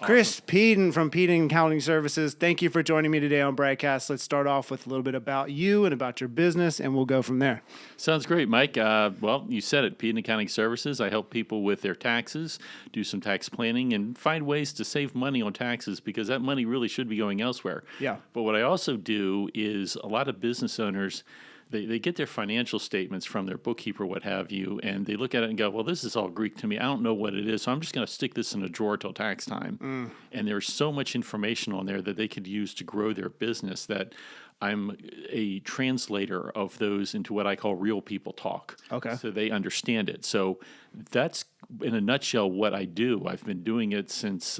Chris Peden from Peden Accounting Services. Thank you for joining me today on Brite Cast. Let's start off with a little bit about you and about your business, and we'll go from there. Sounds great, Mike. Well, you said it, Peden Accounting Services. I help people with their taxes, do some tax planning, and find ways to save money on taxes because that money really should be going elsewhere. Yeah. But what I also do is a lot of business owners, they get their financial statements from their bookkeeper, what have you, and they look at it and go, well, this is all Greek to me. I don't know what it is, so I'm just going to stick this in a drawer till tax time. And there's so much information on there that they could use to grow their business that I'm a translator of those into what I call real people talk. Okay. So they understand it. So that's, in a nutshell, what I do. I've been doing it since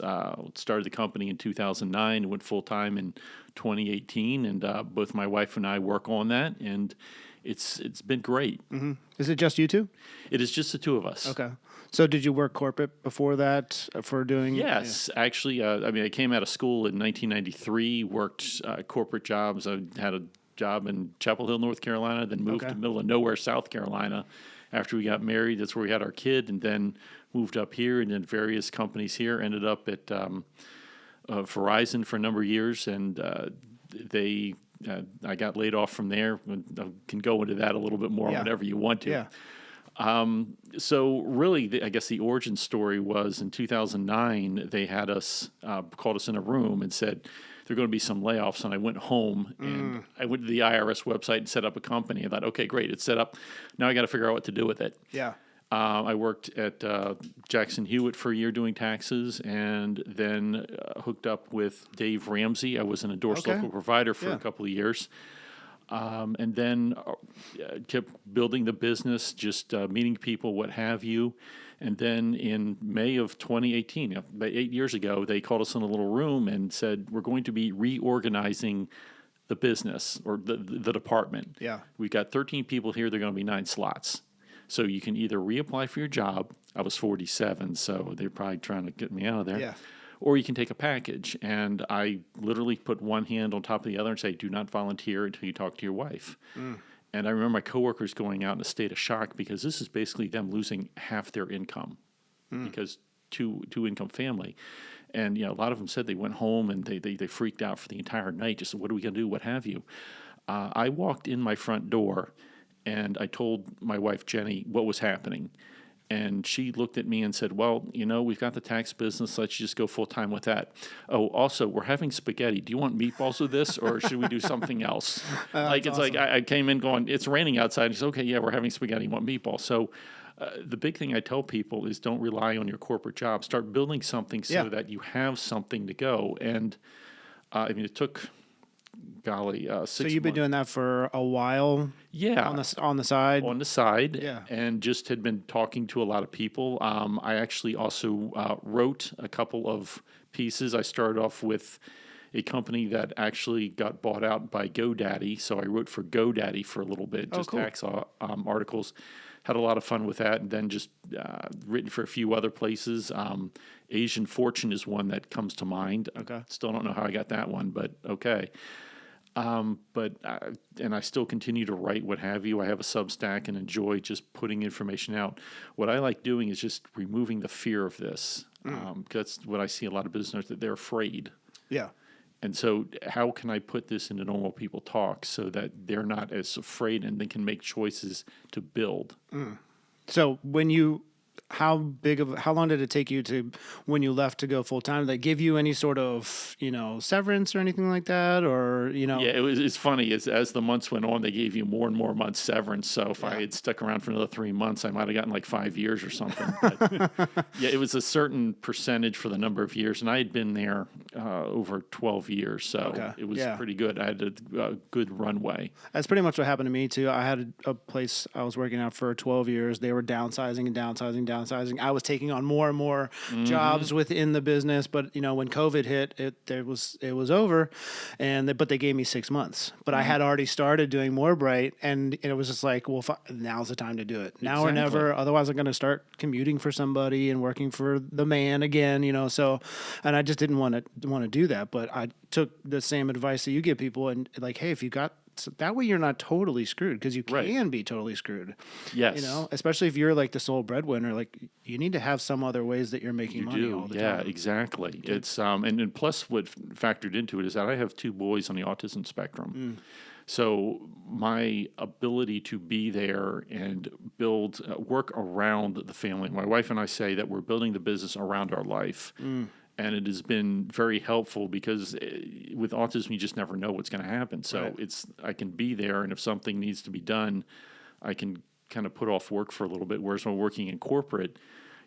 started the company in 2009, went full-time in 2018, and both my wife and I work on that, and it's been great. Mm-hmm. Is it just you two? It is just the two of us. Okay. So did you work corporate before that for doing? Yes, actually, I came out of school in 1993, worked corporate jobs. I had a job in Chapel Hill, North Carolina, then moved to middle of nowhere, South Carolina. After we got married, that's where we had our kid, and then moved up here, and then various companies here. Ended up at Verizon for a number of years, and I got laid off from there. I can go into that a little bit more, whenever you want to. Yeah. So really, I guess the origin story was in 2009, they had us, called us in a room and said, there are going to be some layoffs. And I went home and I went to the IRS website and set up a company. I thought, okay, great, it's set up. Now I got to figure out what to do with it. Yeah. I worked at Jackson Hewitt for a year doing taxes, and then hooked up with Dave Ramsey. I was an endorsed local provider for a couple of years. And then kept building the business, just meeting people, what have you. And then in May of 2018, about 8 years ago, they called us in a little room and said, we're going to be reorganizing the business or the department. Yeah. We've got 13 people here. There are going to be 9 slots. So you can either reapply for your job. I was 47, so they're probably trying to get me out of there. Yeah. Or you can take a package. And I literally put one hand on top of the other and say, do not volunteer until you talk to your wife. And I remember my coworkers going out in a state of shock because this is basically them losing half their income because two-income family. And, a lot of them said they went home and they freaked out for the entire night. Just, what are we going to do? What have you? I walked in my front door and I told my wife, Jenny, what was happening. And she looked at me and said, well, we've got the tax business. Let's just go full-time with that. Oh, also, we're having spaghetti. Do you want meatballs with this, or should we do something else? It's awesome. Like I came in going, it's raining outside. He said, okay, yeah, we're having spaghetti. You want meatballs? So the big thing I tell people is don't rely on your corporate job. Start building something so that you have something to go. And, it took... 6 months. So you've been doing that for a while? Yeah. On the side? On the side. Yeah. And just had been talking to a lot of people. I actually also wrote a couple of pieces. I started off with a company that actually got bought out by GoDaddy. So I wrote for GoDaddy for a little bit, just tax articles. Had a lot of fun with that, and then just written for a few other places. Asian Fortune is one that comes to mind. Okay. Still don't know how I got that one, but okay. And I still continue to write, what have you. I have a Substack and enjoy just putting information out. What I like doing is just removing the fear of this. Because that's what I see a lot of business owners, that they're afraid. Yeah. And so how can I put this into normal people talk so that they're not as afraid and they can make choices to build? So how long did it take you to, when you left to go full time? Did they give you any sort of, severance or anything like that? Or, Yeah, it's funny. As the months went on, they gave you more and more months severance. So if I had stuck around for another 3 months, I might have gotten like 5 years or something. But yeah, it was a certain percentage for the number of years. And I had been there over 12 years. So it was pretty good. I had a good runway. That's pretty much what happened to me too. I had a place I was working at for 12 years. They were downsizing and downsizing. I was taking on more and more jobs within the business, but when COVID hit, it was over, but they gave me 6 months. But I had already started doing more Brite, and it was just like, well, now's the time to do it. Now or never. Otherwise, I'm going to start commuting for somebody and working for the man again. So, and I just didn't want to do that. But I took the same advice that you give people, and like, hey, if you got So that way you're not totally screwed, because you Right. can be totally screwed. Yes. Especially if you're like the sole breadwinner, like you need to have some other ways that you're making money all the Yeah, time. exactly. It's and plus what factored into it is that I have 2 boys on the autism spectrum. So my ability to be there and build work around the family. My wife and I say that we're building the business around our life. And it has been very helpful because with autism, you just never know what's going to happen. So I can be there, and if something needs to be done, I can kind of put off work for a little bit. Whereas when working in corporate,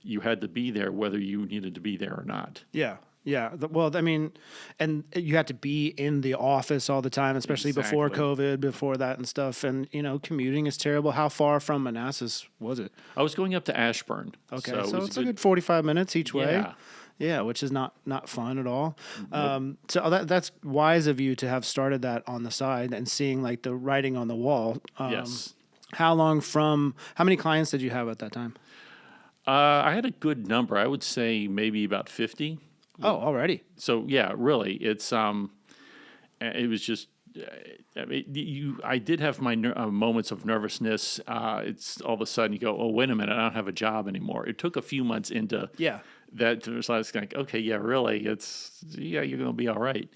you had to be there whether you needed to be there or not. Yeah. Yeah. Well, I mean, and you had to be in the office all the time, especially before Exactly. COVID, before that and stuff. And, commuting is terrible. How far from Manassas was it? I was going up to Ashburn. Okay. So, So it's a good 45 minutes each way. Yeah. Yeah, which is not fun at all. So that's wise of you to have started that on the side and seeing like the writing on the wall. Yes. How many clients did you have at that time? I had a good number. I would say maybe about 50. Oh, already. So yeah, really, it was just. I did have my moments of nervousness. It's all of a sudden you go, oh, wait a minute, I don't have a job anymore. It took a few months into that to realize, like, okay, yeah, really, you're going to be all right.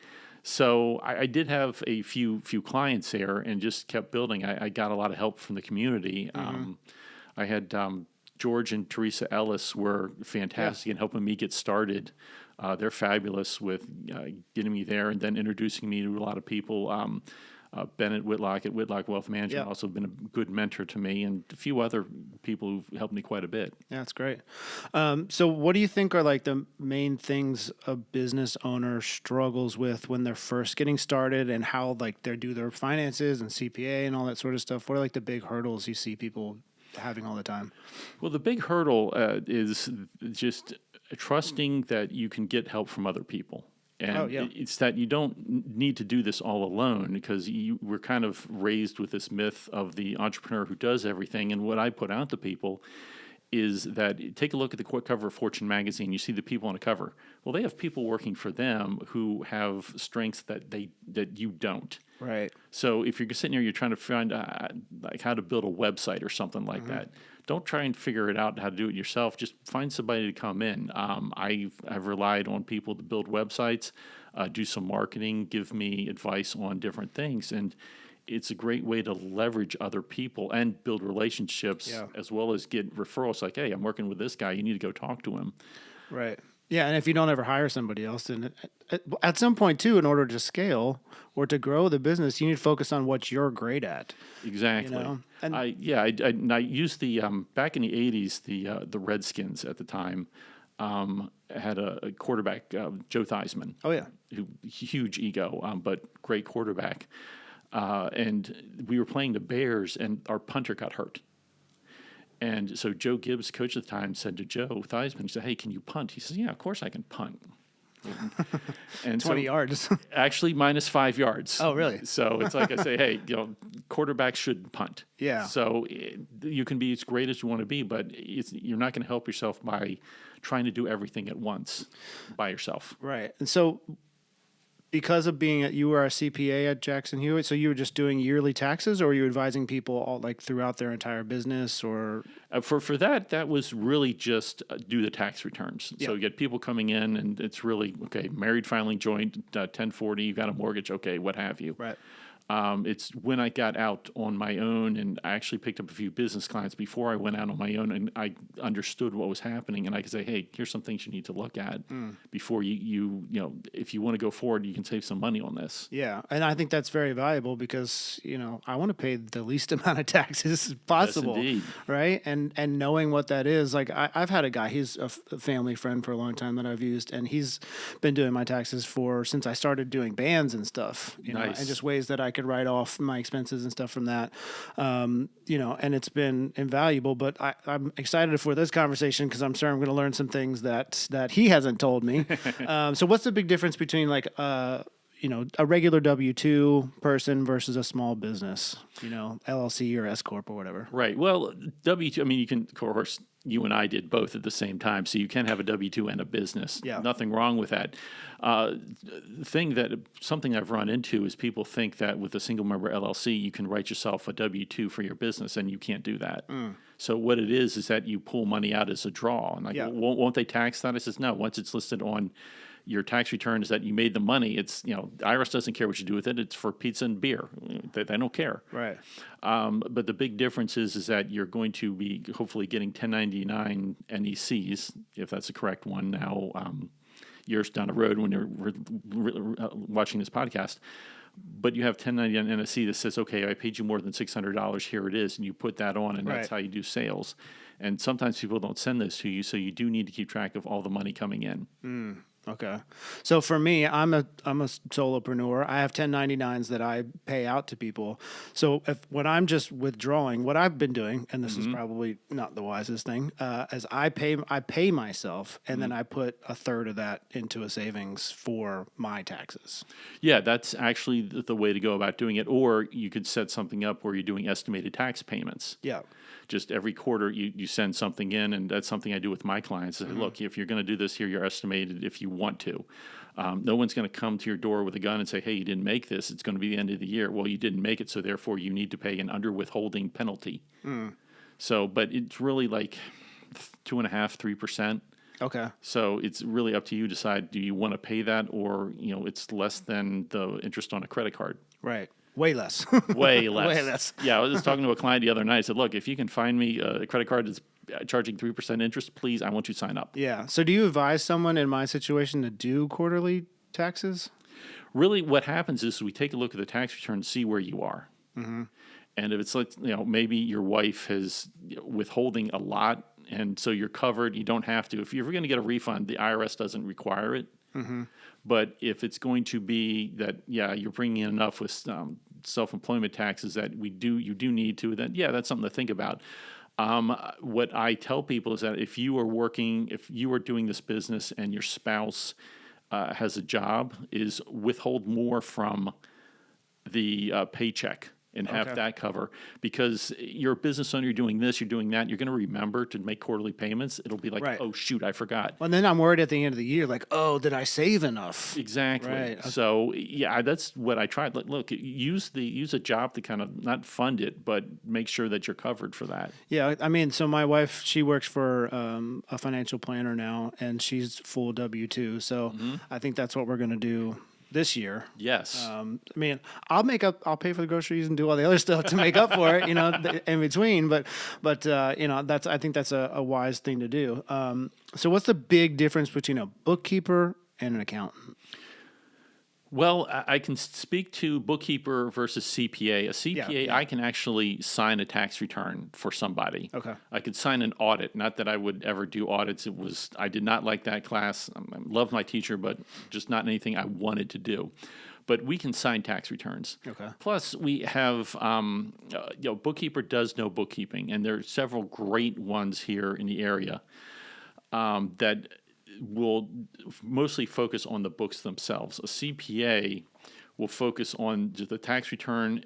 So I did have a few clients there and just kept building. I got a lot of help from the community. I had George and Teresa Ellis were fantastic in helping me get started. They're fabulous with getting me there and then introducing me to a lot of people. Bennett Whitlock at Whitlock Wealth Management also been a good mentor to me, and a few other people who've helped me quite a bit. Yeah, that's great. So what do you think are like the main things a business owner struggles with when they're first getting started, and how like they do their finances and CPA and all that sort of stuff? What are like the big hurdles you see people having all the time? Well, the big hurdle is just trusting that you can get help from other people. And it's that you don't need to do this all alone, because we're kind of raised with this myth of the entrepreneur who does everything. And what I put out to people is that take a look at the cover of Fortune magazine. You see the people on the cover. Well, they have people working for them who have strengths that you don't. Right. So if you're sitting here, you're trying to find like how to build a website or something like that. Don't try and figure it out how to do it yourself. Just find somebody to come in. I've relied on people to build websites, do some marketing, give me advice on different things, and it's a great way to leverage other people and build relationships, as well as get referrals. Like, hey, I'm working with this guy. You need to go talk to him. Right. Yeah, and if you don't ever hire somebody else, then at some point too, in order to scale or to grow the business, you need to focus on what you're great at. Exactly. And I used the back in the '80s, the Redskins at the time had a quarterback, Joe Theismann. Oh yeah, huge ego, but great quarterback. And we were playing the Bears, and our punter got hurt. And so Joe Gibbs, coach at the time, said to Joe Theismann, he said, hey, can you punt? He says, yeah, of course I can punt. And 20 yards. Actually, minus 5 yards. Oh, really? So it's like I say, hey, quarterbacks shouldn't punt. Yeah. So you can be as great as you want to be, but you're not going to help yourself by trying to do everything at once by yourself. Right. And so because of you were a CPA at Jackson Hewitt, so you were just doing yearly taxes, or were you advising people all like throughout their entire business, or? For that was really just do the tax returns. Yeah. So you get people coming in, and it's really, okay, married, filing joint, 1040, you got a mortgage, okay, what have you. Right. It's when I got out on my own, and I actually picked up a few business clients before I went out on my own, and I understood what was happening, and I could say, hey, here's some things you need to look at before you if you want to go forward, you can save some money on this. Yeah, and I think that's very valuable because, I want to pay the least amount of taxes possible. Yes, indeed. Right? And knowing what that is, like I've had a guy, he's a family friend for a long time that I've used, and he's been doing my taxes since I started doing bands and stuff, Nice. and just ways that I could write off my expenses and stuff from that, and it's been invaluable. But I'm excited for this conversation because I'm sure I'm going to learn some things that he hasn't told me. So what's the big difference between like a regular W-2 person versus a small business, LLC or S corp or whatever? Right. Well, W-2, I mean, you can, of course, you and I did both at the same time. So you can have a W-2 and a business. Yeah. Nothing wrong with that. Something I've run into is people think that with a single member LLC, you can write yourself a W-2 for your business, and you can't do that. So what it is that you pull money out as a draw. And like, won't they tax that? I says, no, once it's listed on your tax return is that you made the money. It's, the IRS doesn't care what you do with it. It's for pizza and beer. They don't care. Right. But the big difference is that you're going to be hopefully getting 1099 NECs, if that's the correct one now, years down the road when you're watching this podcast. But you have 1099 NSC that says, okay, I paid you more than $600. Here it is. And you put that on, and that's how you do sales. And sometimes people don't send those to you, so you do need to keep track of all the money coming in. Okay. So for me, I'm a solopreneur. I have 1099s that I pay out to people. So when I'm just withdrawing, what I've been doing, and this is probably not the wisest thing, is I pay myself, and then I put a third of that into a savings for my taxes. Yeah, that's actually the way to go about doing it. Or you could set something up where you're doing estimated tax payments. Yeah. Just every quarter you send something in, and that's something I do with my clients. I say, look, if you're going to do this here, you're estimated if you want to. No one's going to come to your door with a gun and say, hey, you didn't make this. It's going to be the end of the year. Well, you didn't make it, so therefore you need to pay an underwithholding penalty. So, but it's really like 2.5%, 3%. Okay. So it's really up to you to decide, do you want to pay that, or, it's less than the interest on a credit card. Right. Way less. Way less. Way less. Yeah, I was just talking to a client the other night. I said, look, if you can find me a credit card that's charging 3% interest, please, I want you to sign up. Yeah. So do you advise someone in my situation to do quarterly taxes? Really, what happens is we take a look at the tax return to see where you are. And if it's like, maybe your wife is withholding a lot, and so you're covered, you don't have to. If you're going to get a refund, the IRS doesn't require it. But if it's going to be that, you're bringing in enough with self-employment taxes that you do need to, then that's something to think about. What I tell people is that if you are doing this business and your spouse has a job, is withhold more from the paycheck and have that cover, because you're a business owner, you're doing this, you're doing that, you're going to remember to make quarterly payments. It'll be like, oh, shoot, I forgot. Well, and then I'm worried at the end of the year, like, oh, did I save enough? Exactly. Right. Okay. So, that's what I tried. Look, use a job to kind of not fund it, but make sure that you're covered for that. Yeah, I mean, so my wife, she works for a financial planner now, and she's full W-2. So I think that's what we're going to do this year. Yes. I mean, I'll pay for the groceries and do all the other stuff to make up for it, in between. But I think that's a wise thing to do. So what's the big difference between a bookkeeper and an accountant? Well, I can speak to bookkeeper versus CPA. A CPA, I can actually sign a tax return for somebody. Okay. I could sign an audit. Not that I would ever do audits. I did not like that class. I loved my teacher, but just not anything I wanted to do. But we can sign tax returns. Okay. Plus, we have, bookkeeper does know bookkeeping, and there are several great ones here in the area that will mostly focus on the books themselves. A CPA will focus on the tax return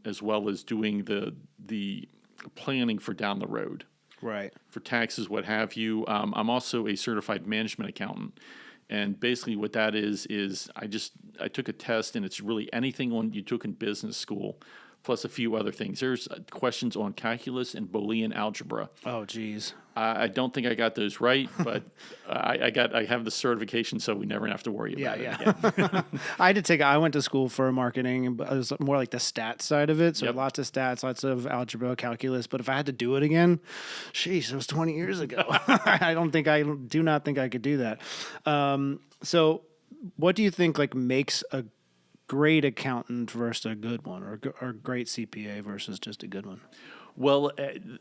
as well as doing the planning for down the road. Right. For taxes, what have you. I'm also a certified management accountant. And basically what that is I took a test, and it's really anything you took in business school, plus a few other things. There's questions on calculus and Boolean algebra. Oh, geez. I don't think I got those right, but I have the certification, so we never have to worry about it again. I went to school for marketing, but it was more like the stats side of it. So lots of stats, lots of algebra, calculus. But if I had to do it again, sheesh, it was 20 years ago. I do not think I could do that. So what do you think makes a great accountant versus a good one, or great CPA versus just a good one? Well,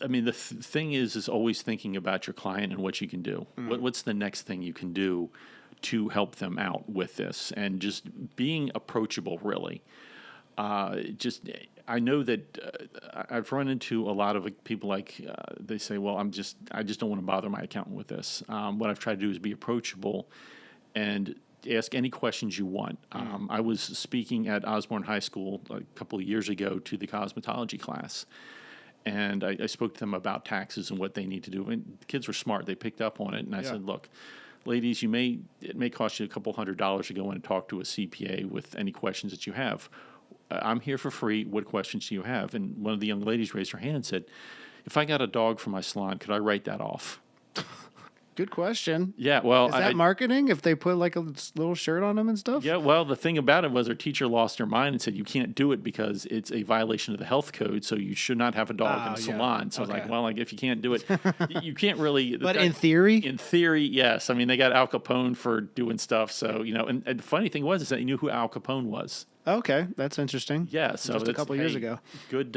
I mean, the thing is always thinking about your client and what you can do. What's the next thing you can do to help them out with this, and just being approachable, really. I know that I've run into a lot of people they say, well, I just don't want to bother my accountant with this. What I've tried to do is be approachable and ask any questions you want. I was speaking at Osborne High School a couple of years ago to the cosmetology class. And I spoke to them about taxes and what they need to do. And the kids were smart. They picked up on it. And I said, look, ladies, it may cost you a couple $100s to go in and talk to a CPA with any questions that you have. I'm here for free. What questions do you have? And one of the young ladies raised her hand and said, if I got a dog for my salon, could I write that off? Good question. Yeah, well, is that marketing? If they put like a little shirt on them and stuff? Yeah, well, the thing about it was our teacher lost her mind and said you can't do it because it's a violation of the health code. So you should not have a dog in a salon. So I was like, well, like if you can't do it, you can't really. But in theory, yes. I mean, they got Al Capone for doing stuff. So and the funny thing was is that he knew who Al Capone was. Okay, that's interesting. Yeah, so just a couple years ago. Good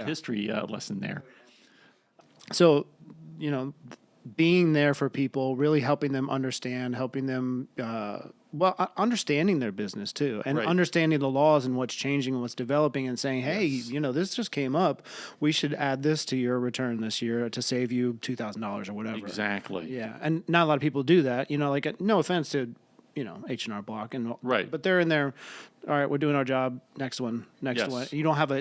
history lesson there. So, being there for people, really helping them understand, helping them, understanding their business too, and understanding the laws and what's changing and what's developing, and saying, hey, this just came up. We should add this to your return this year to save you $2,000 or whatever. Exactly. Yeah, and not a lot of people do that. Like no offense to H&R Block but they're in there. All right, we're doing our job. Next one. You don't have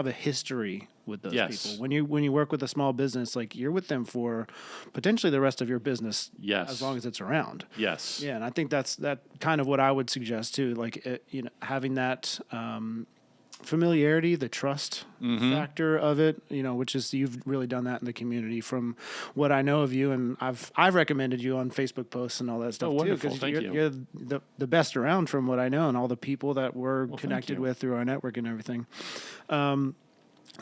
a history with those people. When you work with a small business, like you're with them for potentially the rest of your business. Yes. As long as it's around. Yes. Yeah, and I think that's kind of what I would suggest too. Like having that familiarity, the trust factor of it, which is you've really done that in the community from what I know of you, and I've recommended you on Facebook posts and all that stuff too, because you're the best around from what I know, and all the people that we're connected with through our network and everything.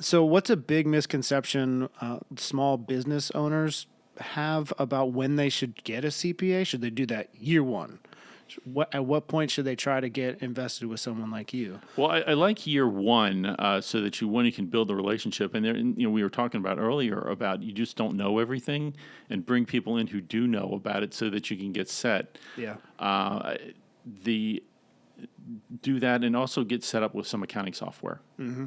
So what's a big misconception small business owners have about when they should get a CPA? Should they do that year one? At what point should they try to get invested with someone like you? Well, I like year one so that you can build a relationship. And there, we were talking about earlier about you just don't know everything, and bring people in who do know about it so that you can get set. Yeah. Do that, and also get set up with some accounting software. Mm-hmm.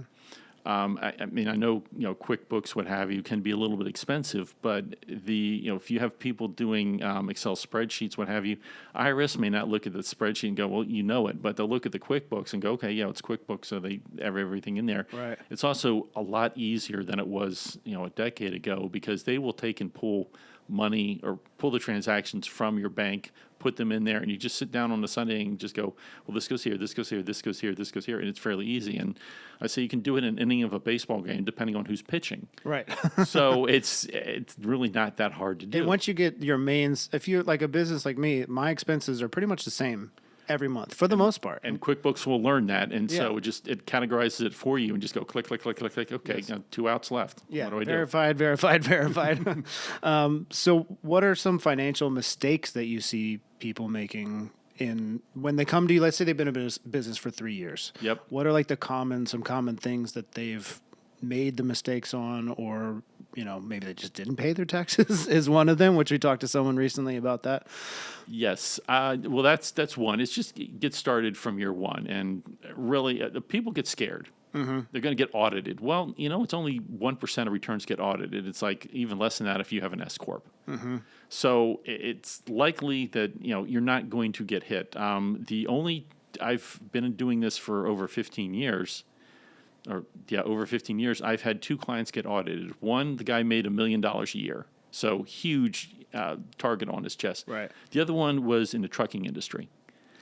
I mean, I know, QuickBooks, what have you, can be a little bit expensive, but if you have people doing Excel spreadsheets, what have you, IRS may not look at the spreadsheet and go, well, it, but they'll look at the QuickBooks and go, okay, yeah, it's QuickBooks, so they have everything in there. Right. It's also a lot easier than it was, a decade ago, because they will take and pull money or pull the transactions from your bank, put them in there, and you just sit down on a Sunday and just go, well, this goes here, this goes here, this goes here, this goes here, and it's fairly easy. And I say you can do it in an inning of a baseball game, depending on who's pitching. Right. So it's really not that hard to do. And once you get your mains, if you're like a business like me, my expenses are pretty much the same every month for the most part. And QuickBooks will learn that, and so it categorizes it for you, and just go click, click, click, click, click. Okay, now 2 outs left. Yeah, what do I verified. So what are some financial mistakes that you see people making when they come to you? Let's say they've been in business for 3 years. Yep. What are like some common things that they've made the mistakes on, or maybe they just didn't pay their taxes is one of them, which we talked to someone recently about that. Yes. Well, that's one. It's just get started from year one. And really, people get scared. Mm-hmm. They're going to get audited. Well, it's only 1% of returns get audited. It's like even less than that if you have an S Corp. Mm-hmm. So it's likely that, you're not going to get hit. I've been doing this for over 15 years. Over 15 years, I've had 2 clients get audited. One, the guy made $1 million a year, so huge target on his chest. Right. The other one was in the trucking industry,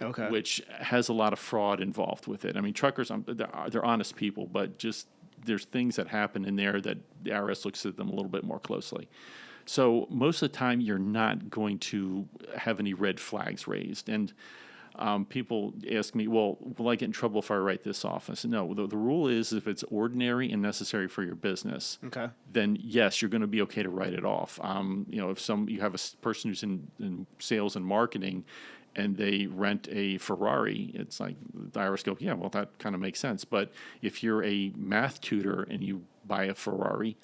okay, which has a lot of fraud involved with it. I mean, truckers, they're honest people, but just there's things that happen in there that the IRS looks at them a little bit more closely. So most of the time, you're not going to have any red flags raised. And people ask me, well, will I get in trouble if I write this off? I said, no, the rule is if it's ordinary and necessary for your business, okay, then yes, you're going to be okay to write it off. If you have a person who's in sales and marketing and they rent a Ferrari, it's like the IRS go, yeah, well, that kind of makes sense. But if you're a math tutor and you buy a Ferrari,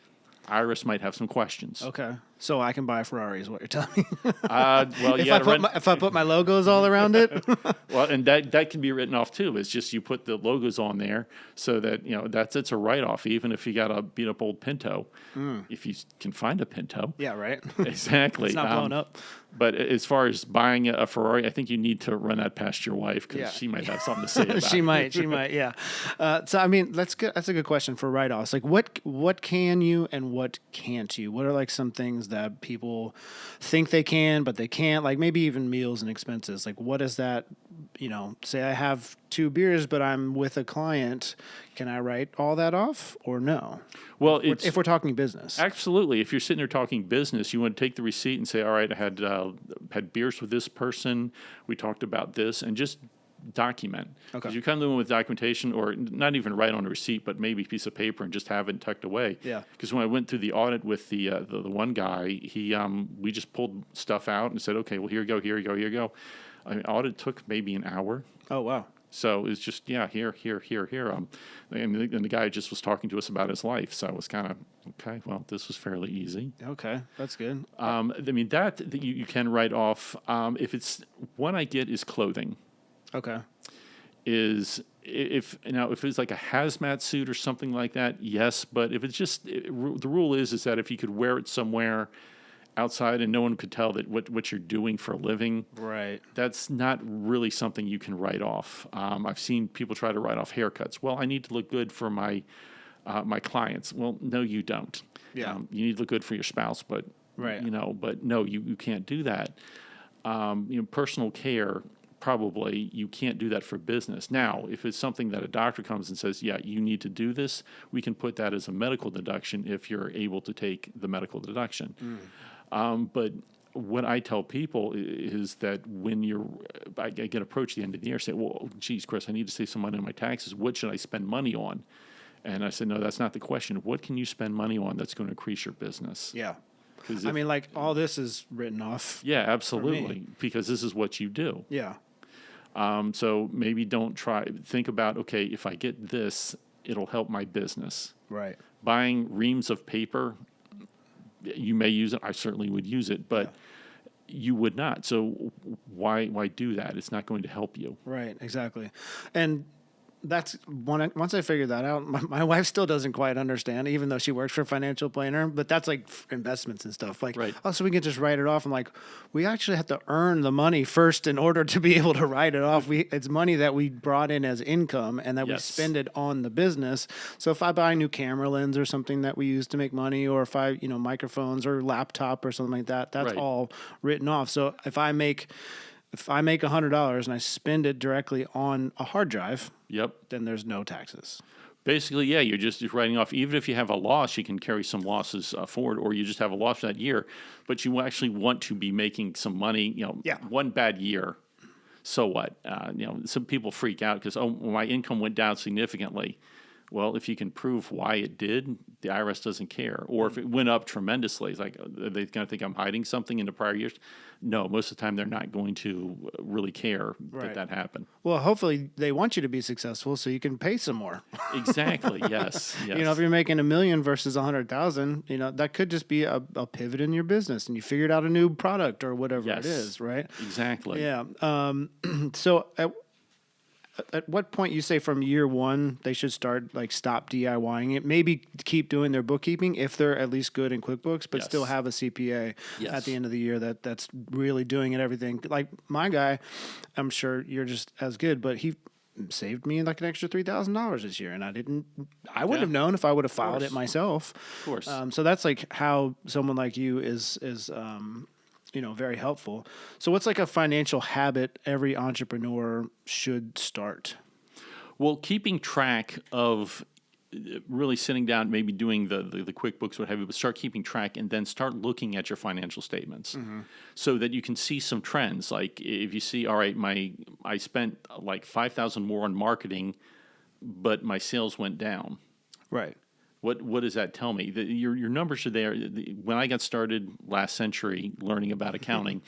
IRS might have some questions. Okay. So I can buy a Ferrari is what you're telling me. Well, If I put my logos all around it. well, and that can be written off too. It's just you put the logos on there so that it's a write off. Even if you got a beat up old Pinto, if you can find a Pinto, Yeah, right. exactly, It's not blown up. But as far as buying a Ferrari, I think you need to run that past your wife because she might have something to say about it. She might, yeah. So I mean, that's good. That's a good question for write-offs. Like, what can you and what can't you? What are like some things that people think they can but they can't? Like maybe even meals and expenses. Like, what is that? Say I have 2 beers, but I'm with a client. Can I write all that off or no? Well, if we're talking business, absolutely. If you're sitting there talking business, you want to take the receipt and say, "All right, I had beers with this person. We talked about this," and just document. Okay. Because you come to them with documentation, or not even write on a receipt, but maybe a piece of paper and just have it tucked away. Yeah. Because when I went through the audit with the one guy, we just pulled stuff out and said, "Okay, well here you go, here you go, here you go." I mean, audit took maybe an hour. Oh wow. So it's just, here. And the guy just was talking to us about his life. So it was kind of, okay, well, this was fairly easy. Okay, that's good. I mean, that you can write off. If it's, one I get is clothing. Okay. If it's like a hazmat suit or something like that, yes. But if it's just, the rule is that if you could wear it somewhere outside and no one could tell that what you're doing for a living, right, that's not really something you can write off. I've seen people try to write off haircuts. Well, I need to look good for my clients. Well, no, you don't. Yeah. You need to look good for your spouse, but right, but no, you can't do that. Personal care, probably you can't do that for business. Now, if it's something that a doctor comes and says, yeah, you need to do this, we can put that as a medical deduction if you're able to take the medical deduction. But what I tell people is that when I get approached at the end of the year, say, well, geez, Chris, I need to save some money on my taxes. What should I spend money on? And I said, no, that's not the question. What can you spend money on that's going to increase your business? Yeah. I mean, like all this is written off. Yeah, absolutely. Because this is what you do. Yeah. So maybe think about, okay, if I get this, it'll help my business. Right. Buying reams of paper, you may use it. I certainly would use it, but you would not. So why do that? It's not going to help you. Right, exactly. And that's once I figured that out, my wife still doesn't quite understand, even though she works for a financial planner, but that's like investments and stuff. Like, right. Oh, so we can just write it off. I'm like, we actually have to earn the money first in order to be able to write it off. It's money that we brought in as income and that we spend it on the business. So if I buy a new camera lens or something that we use to make money, or if I, microphones or laptop or something like that, that's all written off. So if I make $100 and I spend it directly on a hard drive, then there's no taxes. Basically, yeah, you're just writing off. Even if you have a loss, you can carry some losses forward, or you just have a loss for that year. But you actually want to be making some money. One bad year, so what? Some people freak out because my income went down significantly. Well, if you can prove why it did, the IRS doesn't care. Or if it went up tremendously, it's like, are they going to think I'm hiding something in the prior years? No, most of the time they're not going to really care that happened. Well, hopefully they want you to be successful so you can pay some more. Exactly, yes. If you're making $1 million versus $100,000, that could just be a pivot in your business and you figured out a new product or whatever it is, right? Exactly. Yeah. So at what point you say from year one they should start stop DIYing it, maybe keep doing their bookkeeping if they're at least good in QuickBooks, but still have a CPA at the end of the year that's really doing it everything. Like my guy, I'm sure you're just as good, but he saved me like an extra $3,000 this year, and I wouldn't have known if I would have filed it myself. Of course. So that's like how someone like you is very helpful. So what's like a financial habit every entrepreneur should start? Well, keeping track of really sitting down, maybe doing the QuickBooks, what have you, but start keeping track and then start looking at your financial statements so that you can see some trends. Like if you see, all right, I spent like $5,000 more on marketing, but my sales went down. Right. What does that tell me? Your numbers are there. When I got started last century learning about accounting,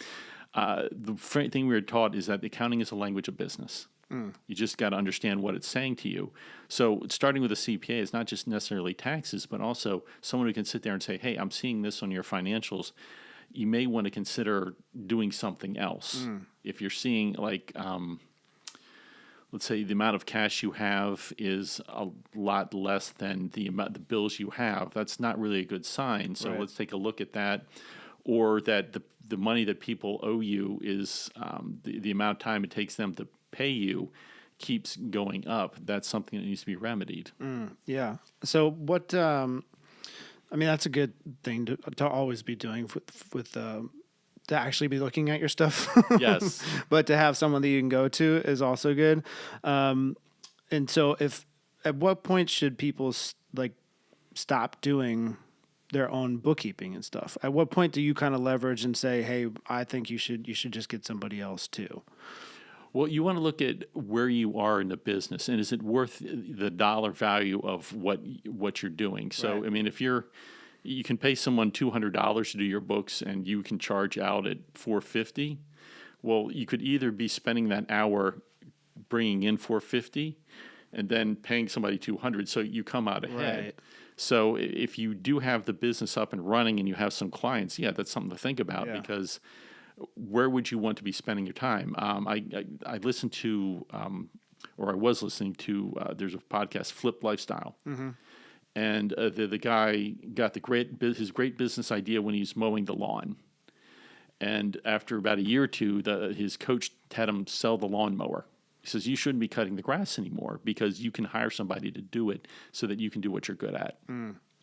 The thing we were taught is that accounting is a language of business. You just got to understand what it's saying to you. So starting with a CPA is not just necessarily taxes, but also someone who can sit there and say, hey, I'm seeing this on your financials. You may want to consider doing something else. If you're seeing like, let's say the amount of cash you have is a lot less than the bills you have, that's not really a good sign. So let's take a look at that. Or that the money that people owe you is the amount of time it takes them to pay you keeps going up. That's something that needs to be remedied. Yeah. So what? I mean, that's a good thing to always be doing with to actually be looking at your stuff. Yes. But to have someone that you can go to is also good. And so, at what point should people stop doing their own bookkeeping and stuff? At what point do you kind of leverage and say, "Hey, I think you should just get somebody else too"? Well, you want to look at where you are in the business, and is it worth the dollar value of what you're doing? So, I mean, if you can pay someone $200 to do your books, and you can charge out at $450. Well, you could either be spending that hour bringing in $450, and then paying somebody $200, so you come out ahead. Right. So, if you do have the business up and running, and you have some clients, that's something to think about because. Where would you want to be spending your time? I listened to, or I was listening to, there's a podcast, Flip Lifestyle. And the guy got his great business idea when he was mowing the lawn. And after about a year or two, his coach had him sell the lawnmower. He says, you shouldn't be cutting the grass anymore because you can hire somebody to do it so that you can do what you're good at.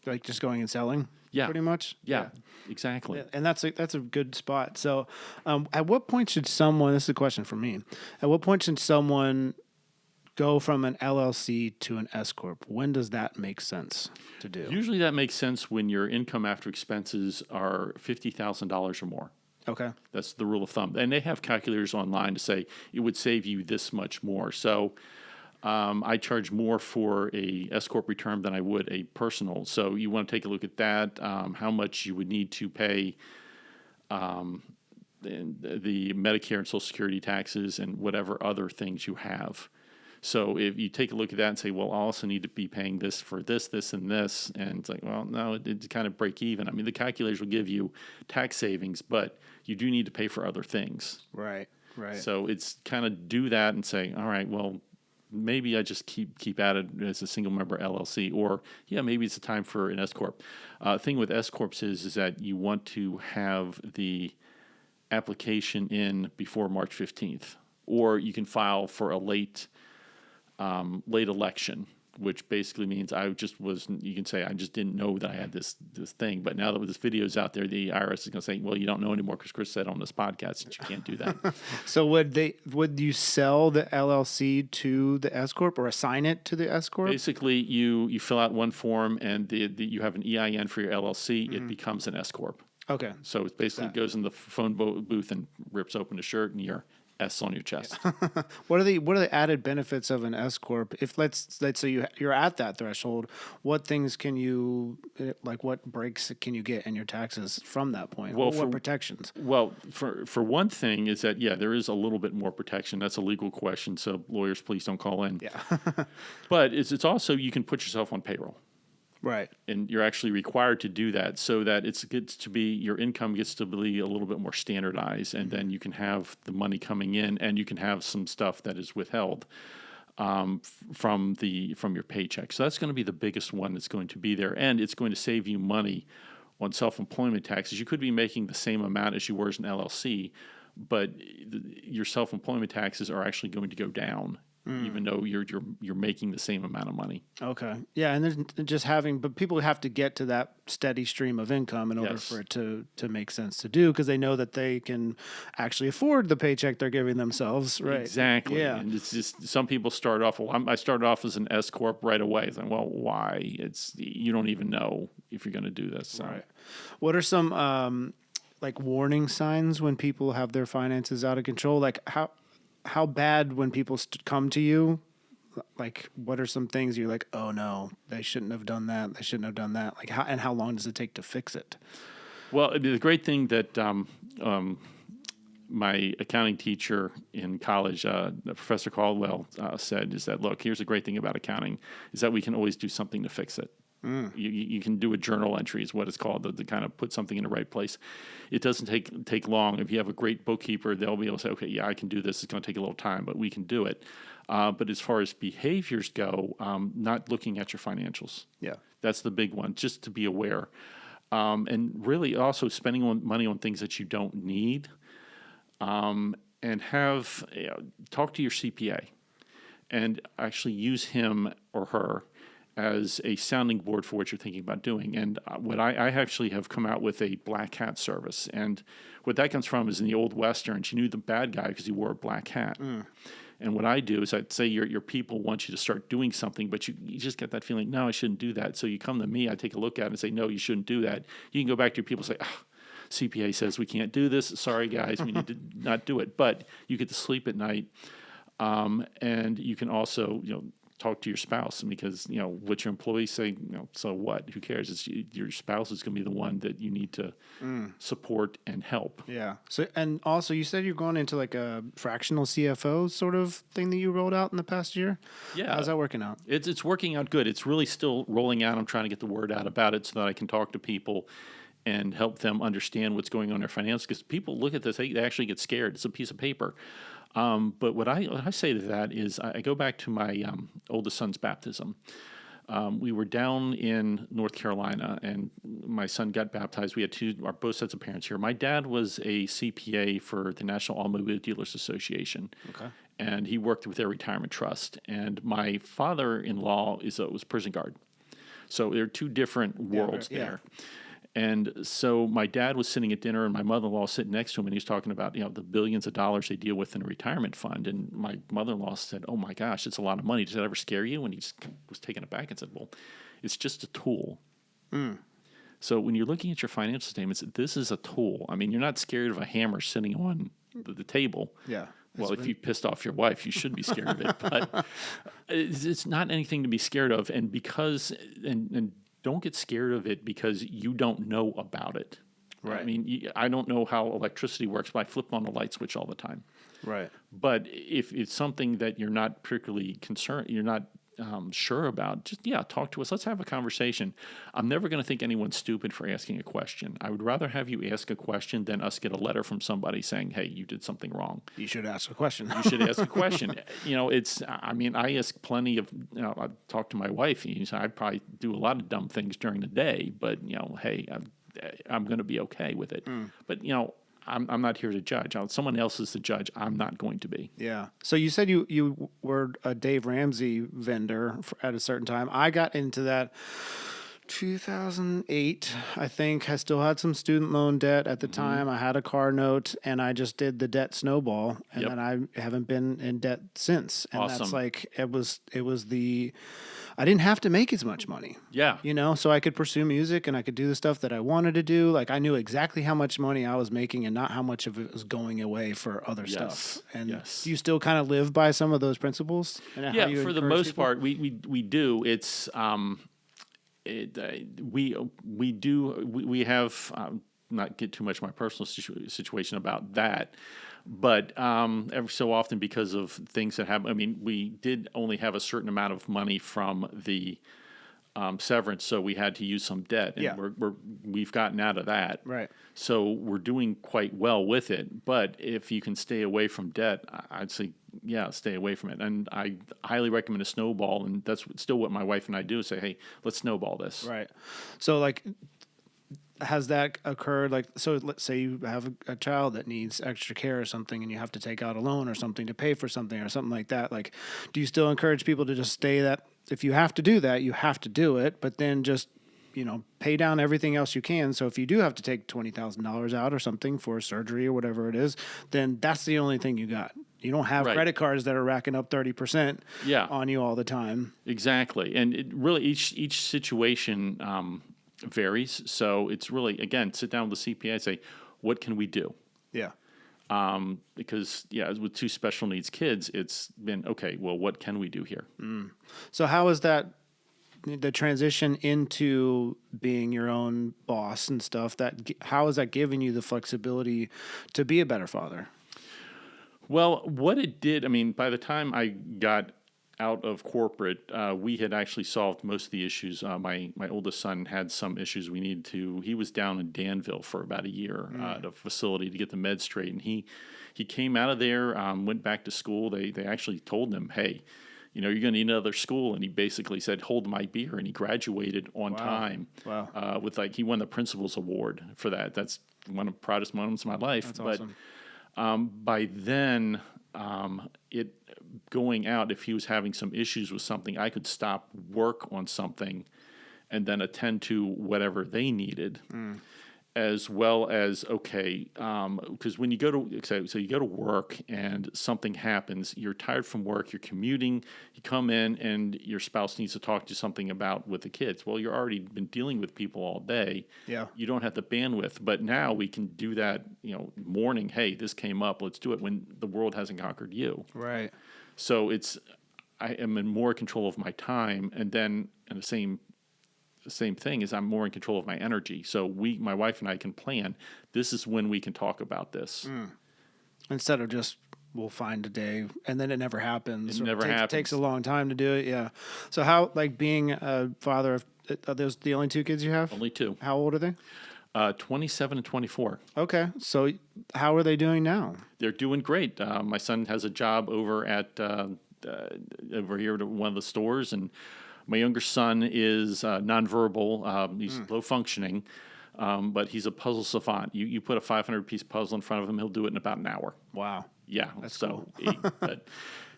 Like just going and selling? Yeah. Pretty much? Yeah, exactly. Yeah, and that's a good spot. So at what point should someone, this is a question for me, at what point should someone go from an LLC to an S Corp? When does that make sense to do? Usually that makes sense when your income after expenses are $50,000 or more. Okay. That's the rule of thumb. And they have calculators online to say it would save you this much more. So I charge more for a S Corp return than I would a personal. So you want to take a look at that, how much you would need to pay the Medicare and Social Security taxes and whatever other things you have. So if you take a look at that and say, well, I also need to be paying this for this, this, and this, and it's like, well, no, it's kind of break even. I mean, the calculators will give you tax savings, but you do need to pay for other things. Right. So it's kind of do that and say, all right, well, maybe I just keep at it as a single member LLC, or maybe it's a time for an S Corp. Thing with S Corps is that you want to have the application in before March 15th, or you can file for a late election, which basically means you can say I just didn't know that I had this thing. But now that this video is out there, the IRS is going to say, well, you don't know anymore because Chris said on this podcast that you can't do that. So would you sell the LLC to the S Corp or assign it to the S Corp? Basically, you fill out one form and you have an EIN for your LLC. It becomes an S Corp. Okay. So it basically goes in the phone booth and rips open the shirt and you're S on your chest. What are the added benefits of an S Corp? If let's say you're at that threshold, what things can you what breaks can you get in your taxes from that point? Well, what protections? Well, for one thing is that there is a little bit more protection. That's a legal question, so lawyers, please don't call in. Yeah. But it's also you can put yourself on payroll. Right. And you're actually required to do that so that your income gets to be a little bit more standardized, and then you can have the money coming in and you can have some stuff that is withheld from your paycheck. So that's going to be the biggest one that's going to be there, and it's going to save you money on self-employment taxes. You could be making the same amount as you were as an LLC, but your self-employment taxes are actually going to go down. Even though you're making the same amount of money. Okay. Yeah, and then but people have to get to that steady stream of income in order for it to make sense to do, because they know that they can actually afford the paycheck they're giving themselves. Right. Exactly. Yeah. And it's just some people start off. Well, I started off as an S Corp right away. It's like, well, why? You don't even know if you're going to do this. So. Right. What are some warning signs when people have their finances out of control? Like how bad when people come to you, like what are some things you're like, oh no, they shouldn't have done that. They shouldn't have done that. Like how long does it take to fix it? Well, the great thing that my accounting teacher in college, Professor Caldwell, said is that, look, here's the great thing about accounting is that we can always do something to fix it. You can do a journal entry is what it's called, to kind of put something in the right place. It doesn't take long. If you have a great bookkeeper, they'll be able to say, okay, yeah, I can do this. It's going to take a little time, but we can do it. But as far as behaviors go, not looking at your financials. Yeah. That's the big one, just to be aware. And really also spending money on things that you don't need. And talk to your CPA and actually use him or her as a sounding board for what you're thinking about doing. And what I actually have come out with a black hat service. And what that comes from is in the old Westerns, you knew the bad guy because he wore a black hat. And what I do is I'd say your people want you to start doing something, but you just get that feeling, no, I shouldn't do that. So you come to me, I take a look at it and say, no, you shouldn't do that. You can go back to your people and say, CPA says we can't do this. Sorry, guys, we need to not do it. But you get to sleep at night. And you can also, talk to your spouse, because what your employees say, so what? Who cares? It's your spouse is going to be the one that you need to support and help. Yeah. So, and also, you said you're going into like a fractional CFO sort of thing that you rolled out in the past year. Yeah. How's that working out? It's working out good. It's really still rolling out. I'm trying to get the word out about it so that I can talk to people and help them understand what's going on in their finances. Because people look at this, they actually get scared. It's a piece of paper. But what I say to that is I go back to my oldest son's baptism. We were down in North Carolina, and my son got baptized. We had both sets of parents here. My dad was a CPA for the National Automobile Dealers Association. Okay. And he worked with their retirement trust. And my father-in-law was prison guard. So there are two different worlds there. And so my dad was sitting at dinner, and my mother-in-law was sitting next to him, and he was talking about the billions of dollars they deal with in a retirement fund. And my mother-in-law said, "Oh my gosh, it's a lot of money. Does that ever scare you?" And he just was taken aback and said, "Well, it's just a tool." So when you're looking at your financial statements, this is a tool. I mean, you're not scared of a hammer sitting on the table. Yeah. Well, if you pissed off your wife, you should be scared of it. But it's not anything to be scared of. And and don't get scared of it because you don't know about it. Right. I mean, I don't know how electricity works, but I flip on the light switch all the time. Right. But if it's something that you're not particularly concerned, you're not sure about, just, talk to us. Let's have a conversation. I'm never going to think anyone's stupid for asking a question. I would rather have you ask a question than us get a letter from somebody saying, hey, you did something wrong. You should ask a question. You should ask a question. I ask plenty of, I talk to my wife, and I probably do a lot of dumb things during the day, but, hey, I'm going to be okay with it. But, I'm not here to judge. Someone else is the judge. I'm not going to be. Yeah. So you said you were a Dave Ramsey vendor at a certain time. I got into that 2008, I think. I still had some student loan debt at the time. I had a car note, and I just did the debt snowball, and then I haven't been in debt since. And awesome. That's like it was I didn't have to make as much money. Yeah. So I could pursue music and I could do the stuff that I wanted to do. Like I knew exactly how much money I was making and not how much of it was going away for other stuff. And do you still kind of live by some of those principles? Yeah, for the most part, we do. It's we have not get too much of my personal situation about that. But every so often, because of things that happen, I mean, we did only have a certain amount of money from the severance, so we had to use some debt, and we've gotten out of that. Right. So we're doing quite well with it. But if you can stay away from debt, I'd say, stay away from it. And I highly recommend a snowball, and that's still what my wife and I do. Say, hey, let's snowball this. Right. So has that occurred? So let's say you have a child that needs extra care or something, and you have to take out a loan or something to pay for something or something like that. Do you still encourage people to just stay that if you have to do that, you have to do it, but then just, pay down everything else you can. So if you do have to take $20,000 out or something for surgery or whatever it is, then that's the only thing you got. You don't have credit cards that are racking up 30% on you all the time. Exactly. And it really, each situation, varies. So it's really, again, sit down with the CPA and say, what can we do? Yeah. Because with two special needs kids, it's been, okay, well, what can we do here? So how is that, the transition into being your own boss and stuff, how is that giving you the flexibility to be a better father? Well, what it did, I mean, by the time I got out of corporate, we had actually solved most of the issues. My oldest son had some issues we needed to. He was down in Danville for about a year at a facility to get the meds straight, and he came out of there, went back to school. They actually told him, hey, you're going to need another school, and he basically said, hold my beer, and he graduated on time. Wow. With he won the principal's award for that. That's one of the proudest moments of my life. That's awesome. By then, it going out, if he was having some issues with something, I could stop work on something and then attend to whatever they needed, as well as, because when you go to, so you go to work and something happens, you're tired from work, you're commuting, you come in and your spouse needs to talk to you something about with the kids. Well, you're already been dealing with people all day. Yeah. You don't have the bandwidth, but now we can do that, morning, hey, this came up, let's do it when the world hasn't conquered you. Right. So I am in more control of my time, and then in the same thing is I'm more in control of my energy. So my wife and I can plan. This is when we can talk about this. Instead of just we'll find a day and then it never happens. It takes a long time to do it. Yeah. So how, like being a father of, are those the only two kids you have? Only two. How old are they? 27 and 24. Okay. So how are they doing now? They're doing great. My son has a job over at over here at one of the stores, and my younger son is nonverbal. He's low functioning, but he's a puzzle savant. You put a 500-piece puzzle in front of him, he'll do it in about an hour. Wow. Yeah. That's cool.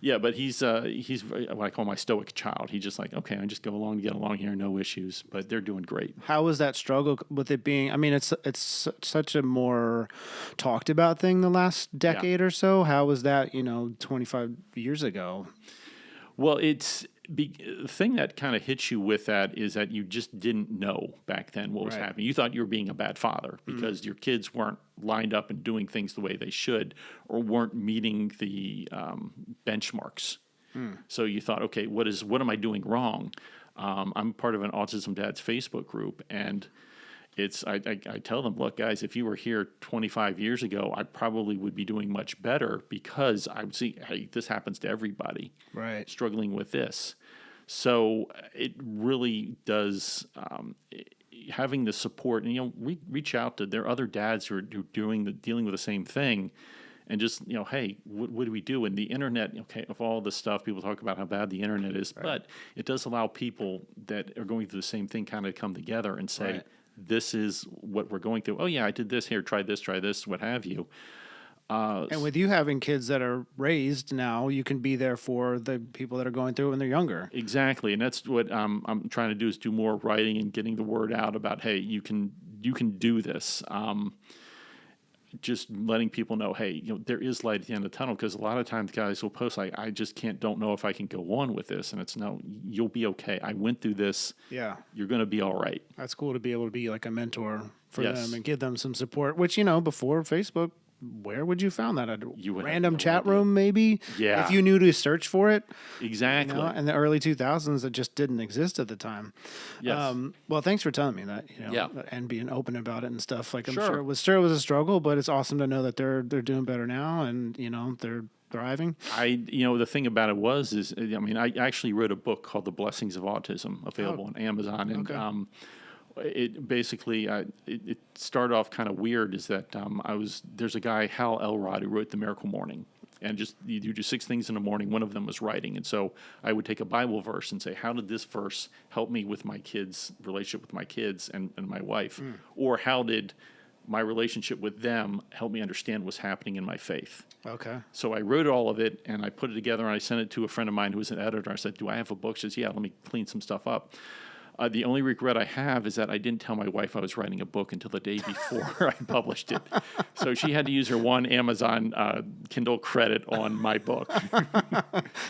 But he's what I call my stoic child. He's just like, okay, I just go along to get along here, no issues. But they're doing great. How was that struggle with it being? I mean, it's such a more talked about thing the last decade or so. How was that? 25 years ago. Well, the thing that kind of hits you with that is that you just didn't know back then what was happening. You thought you were being a bad father because your kids weren't lined up and doing things the way they should, or weren't meeting the benchmarks. So you thought, okay, what am I doing wrong? I'm part of an Autism Dads Facebook group, and I tell them, look, guys, if you were here 25 years ago, I probably would be doing much better, because I would see, hey, this happens to everybody, right, struggling with this. So it really does, having the support, and reach out to there are other dads who are dealing with the same thing, and just hey, what do we do? And the internet, of all this stuff, people talk about how bad the internet is, but it does allow people that are going through the same thing kind of come together and say, this is what we're going through. Oh yeah, I did this here. Try this, what have you. And with you having kids that are raised now, you can be there for the people that are going through it when they're younger. Exactly, and that's what I'm trying to do, is do more writing and getting the word out about, hey, you can do this. Just letting people know, hey, there is light at the end of the tunnel, because a lot of times guys will post like, I just don't know if I can go on with this, and it's no, you'll be okay. I went through this. Yeah, you're going to be all right. That's cool to be able to be like a mentor for them and give them some support. Which before Facebook, where would you found that? A random chat room, maybe? Yeah. If you knew to search for it. Exactly. In the early 2000s, it just didn't exist at the time. Yes. Well, thanks for telling me that, and being open about it and stuff. Like, I'm sure it was a struggle, but it's awesome to know that they're doing better now, and, they're thriving. The thing about it I actually wrote a book called The Blessings of Autism, available on Amazon. And, it basically it started off kind of weird, is that there's a guy, Hal Elrod, who wrote The Miracle Morning, and just you do 6 things in the morning. One of them was writing, and so I would take a Bible verse and say, how did this verse help me with my kids' relationship with my kids and my wife, or how did my relationship with them help me understand what's happening in my faith? Okay. So I wrote all of it, and I put it together, and I sent it to a friend of mine who was an editor. I said, do I have a book? She says, yeah, let me clean some stuff up. The only regret I have is that I didn't tell my wife I was writing a book until the day before I published it. So she had to use her one Amazon Kindle credit on my book.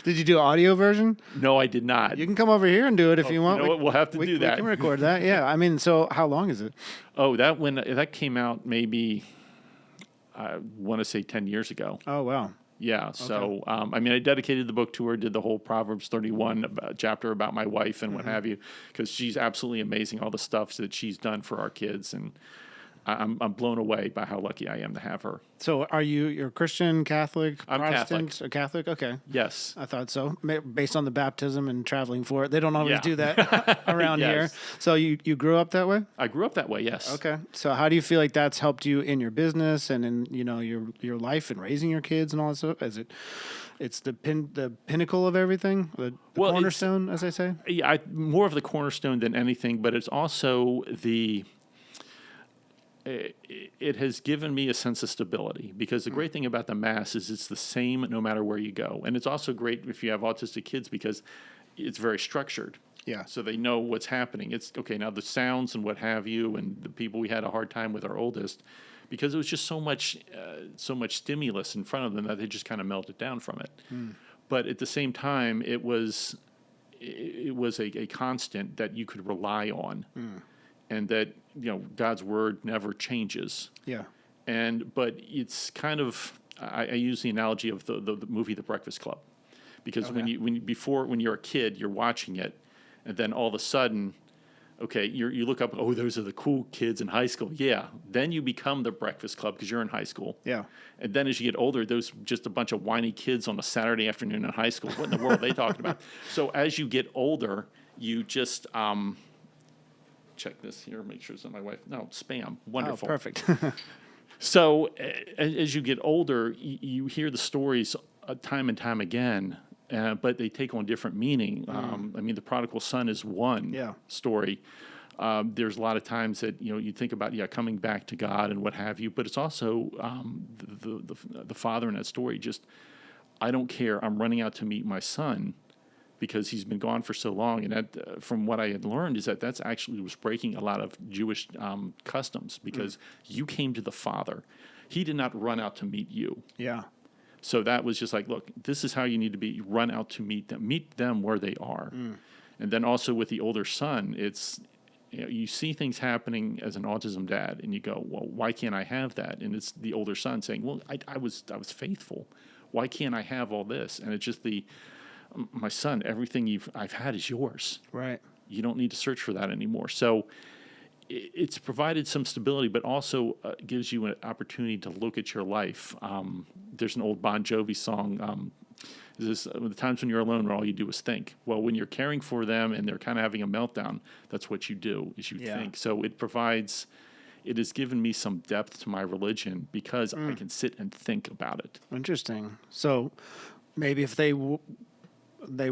Did you do an audio version? No, I did not. You can come over here and do it if you want. You know what? We'll have to do that. We can record that. Yeah. So how long is it? Oh, that came out maybe, I want to say 10 years ago. Oh, wow. Yeah, okay. So, I dedicated the book to her, did the whole Proverbs 31 chapter about my wife and what have you, because she's absolutely amazing, all the stuff that she's done for our kids. And I'm blown away by how lucky I am to have her. So you're Christian, Catholic, I'm Protestant? Catholic. Okay. Yes. I thought so. Based on the baptism and traveling for it. They don't always Yeah. do that around Yes. here. So you grew up that way? I grew up that way, yes. Okay. So how do you feel like that's helped you in your business and in, your life and raising your kids and all that stuff? It's the pinnacle of everything, the cornerstone, as I say? Yeah, more of the cornerstone than anything, but it's also it has given me a sense of stability, because the great thing about the Mass is it's the same no matter where you go. And it's also great if you have autistic kids because it's very structured. Yeah. So they know what's happening. It's okay. Now the sounds and what have you, and the people, we had a hard time with our oldest because it was just so much stimulus in front of them that they just kind of melted down from it. But at the same time, it was a constant that you could rely on, and that God's word never changes. Yeah. But it's kind of, I use the analogy of the movie The Breakfast Club, because when you're a kid, you're watching it, and then all of a sudden, okay, you look up, oh, those are the cool kids in high school. Yeah. Then you become the Breakfast Club because you're in high school. Yeah. And then as you get older, those just a bunch of whiny kids on a Saturday afternoon in high school. What in the world are they talking about? So as you get older, you just check this here, make sure it's not my wife. No, spam. Wonderful. Oh, perfect. So as you get older, you hear the stories time and time again, but they take on different meaning. I mean, the prodigal son is one story. There's a lot of times that you think about coming back to God and what have you, but it's also the father in that story. Just, I don't care. I'm running out to meet my son because he's been gone for so long. And that, from what I had learned, is that's actually was breaking a lot of Jewish customs, because you came to the Father. He did not run out to meet you. Yeah. So that was just like, look, this is how you need to be. Run out to meet them where they are. And then also with the older son, it's, you see things happening as an autism dad, and you go, well, why can't I have that? And it's the older son saying, well, I was faithful. Why can't I have all this? And it's just my son, everything I've had is yours. Right. You don't need to search for that anymore. So it's provided some stability, but also gives you an opportunity to look at your life. There's an old Bon Jovi song, the times when you're alone where all you do is think. Well, when you're caring for them and they're kind of having a meltdown, that's what you do, is you think. So it has given me some depth to my religion because I can sit and think about it. Interesting. So maybe if they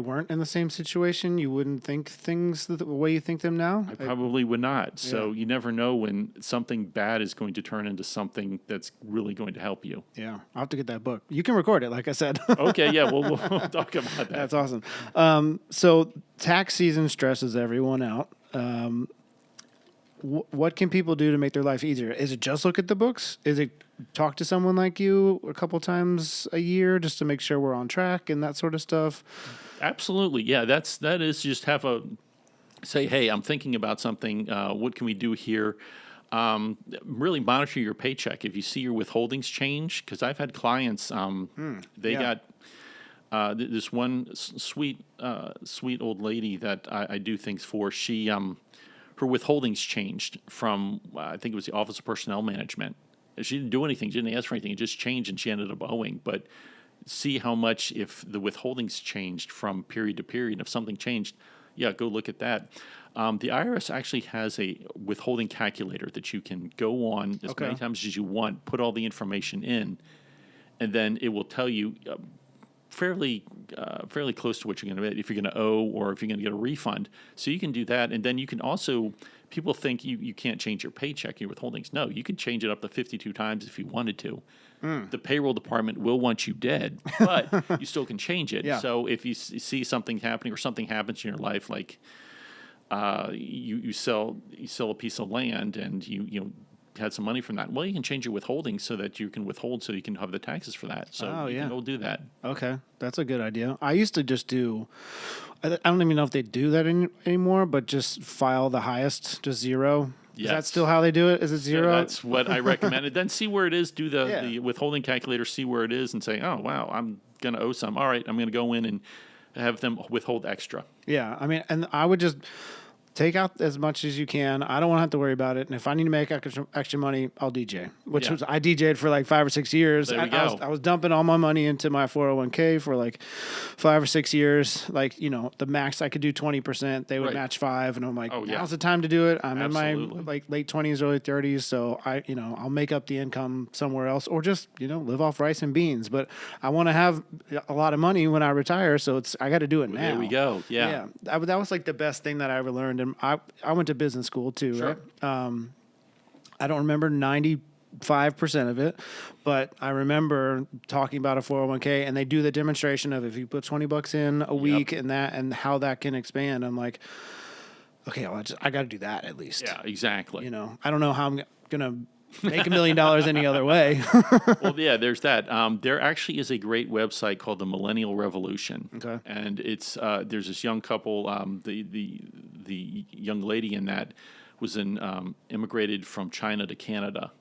weren't in the same situation, you wouldn't think things the way you think them now? I probably would not. So you never know when something bad is going to turn into something that's really going to help you. Yeah. I'll have to get that book. You can record it, like I said. Okay, yeah, we'll talk about that. That's awesome. So tax season stresses everyone out. What can people do to make their life easier? Is it just look at the books? Is it talk to someone like you a couple times a year just to make sure we're on track and that sort of stuff? Absolutely. Yeah, that is just say, hey, I'm thinking about something. What can we do here? Really monitor your paycheck. If you see your withholdings change, because I've had clients, got this one sweet old lady that I do things for. She her withholdings changed from, I think it was the Office of Personnel Management. She didn't do anything. She didn't ask for anything. It just changed, and she ended up owing. But see how much, if the withholdings changed from period to period, if something changed, go look at that. The IRS actually has a withholding calculator that you can go on as many times as you want, put all the information in, and then it will tell you fairly close to what you're going to get, if you're going to owe or if you're going to get a refund. So you can do that. And then you can also, people think you can't change your paycheck, your withholdings. No, you can change it up to 52 times if you wanted to. The payroll department will want you dead, but you still can change it. Yeah. So if you see something happening or something happens in your life, like you sell a piece of land and you had some money from that, well, you can change your withholding so that you can withhold so you can have the taxes for that. So you can go do that. Okay, that's a good idea. I used to just do, I don't even know if they do that anymore, but just file the highest, just zero. Yes. Is that still how they do it? Is it zero? That's what I recommended. Then see where it is, do the withholding calculator, see where it is, and say, oh, wow, I'm going to owe some. All right, I'm going to go in and have them withhold extra. Yeah, I mean, and I would just, take out as much as you can. I don't want to have to worry about it. And if I need to make extra money, I'll DJ. Which was I DJ'd for like 5 or 6 years. There we go. I was dumping all my money into my 401k for like 5 or 6 years. Like, the max I could do 20%. They would match 5, and I'm like, now's the time to do it. I'm Absolutely. in my like late 20s, early 30s, so I'll make up the income somewhere else, or just live off rice and beans. But I want to have a lot of money when I retire, so I got to do it now. There we go. Yeah. That was like the best thing that I ever learned. And I went to business school too, Sure. right? I don't remember 95% of it, but I remember talking about a 401k, and they do the demonstration of if you put $20 in a week and how that can expand. I'm like, okay, I got to do that at least. Yeah, exactly. I don't know how I'm going to make $1 million any other way. Well, yeah, there's that. There actually is a great website called the Millennial Revolution. Okay. And it's there's this young couple. The young lady in that was immigrated from China to Canada,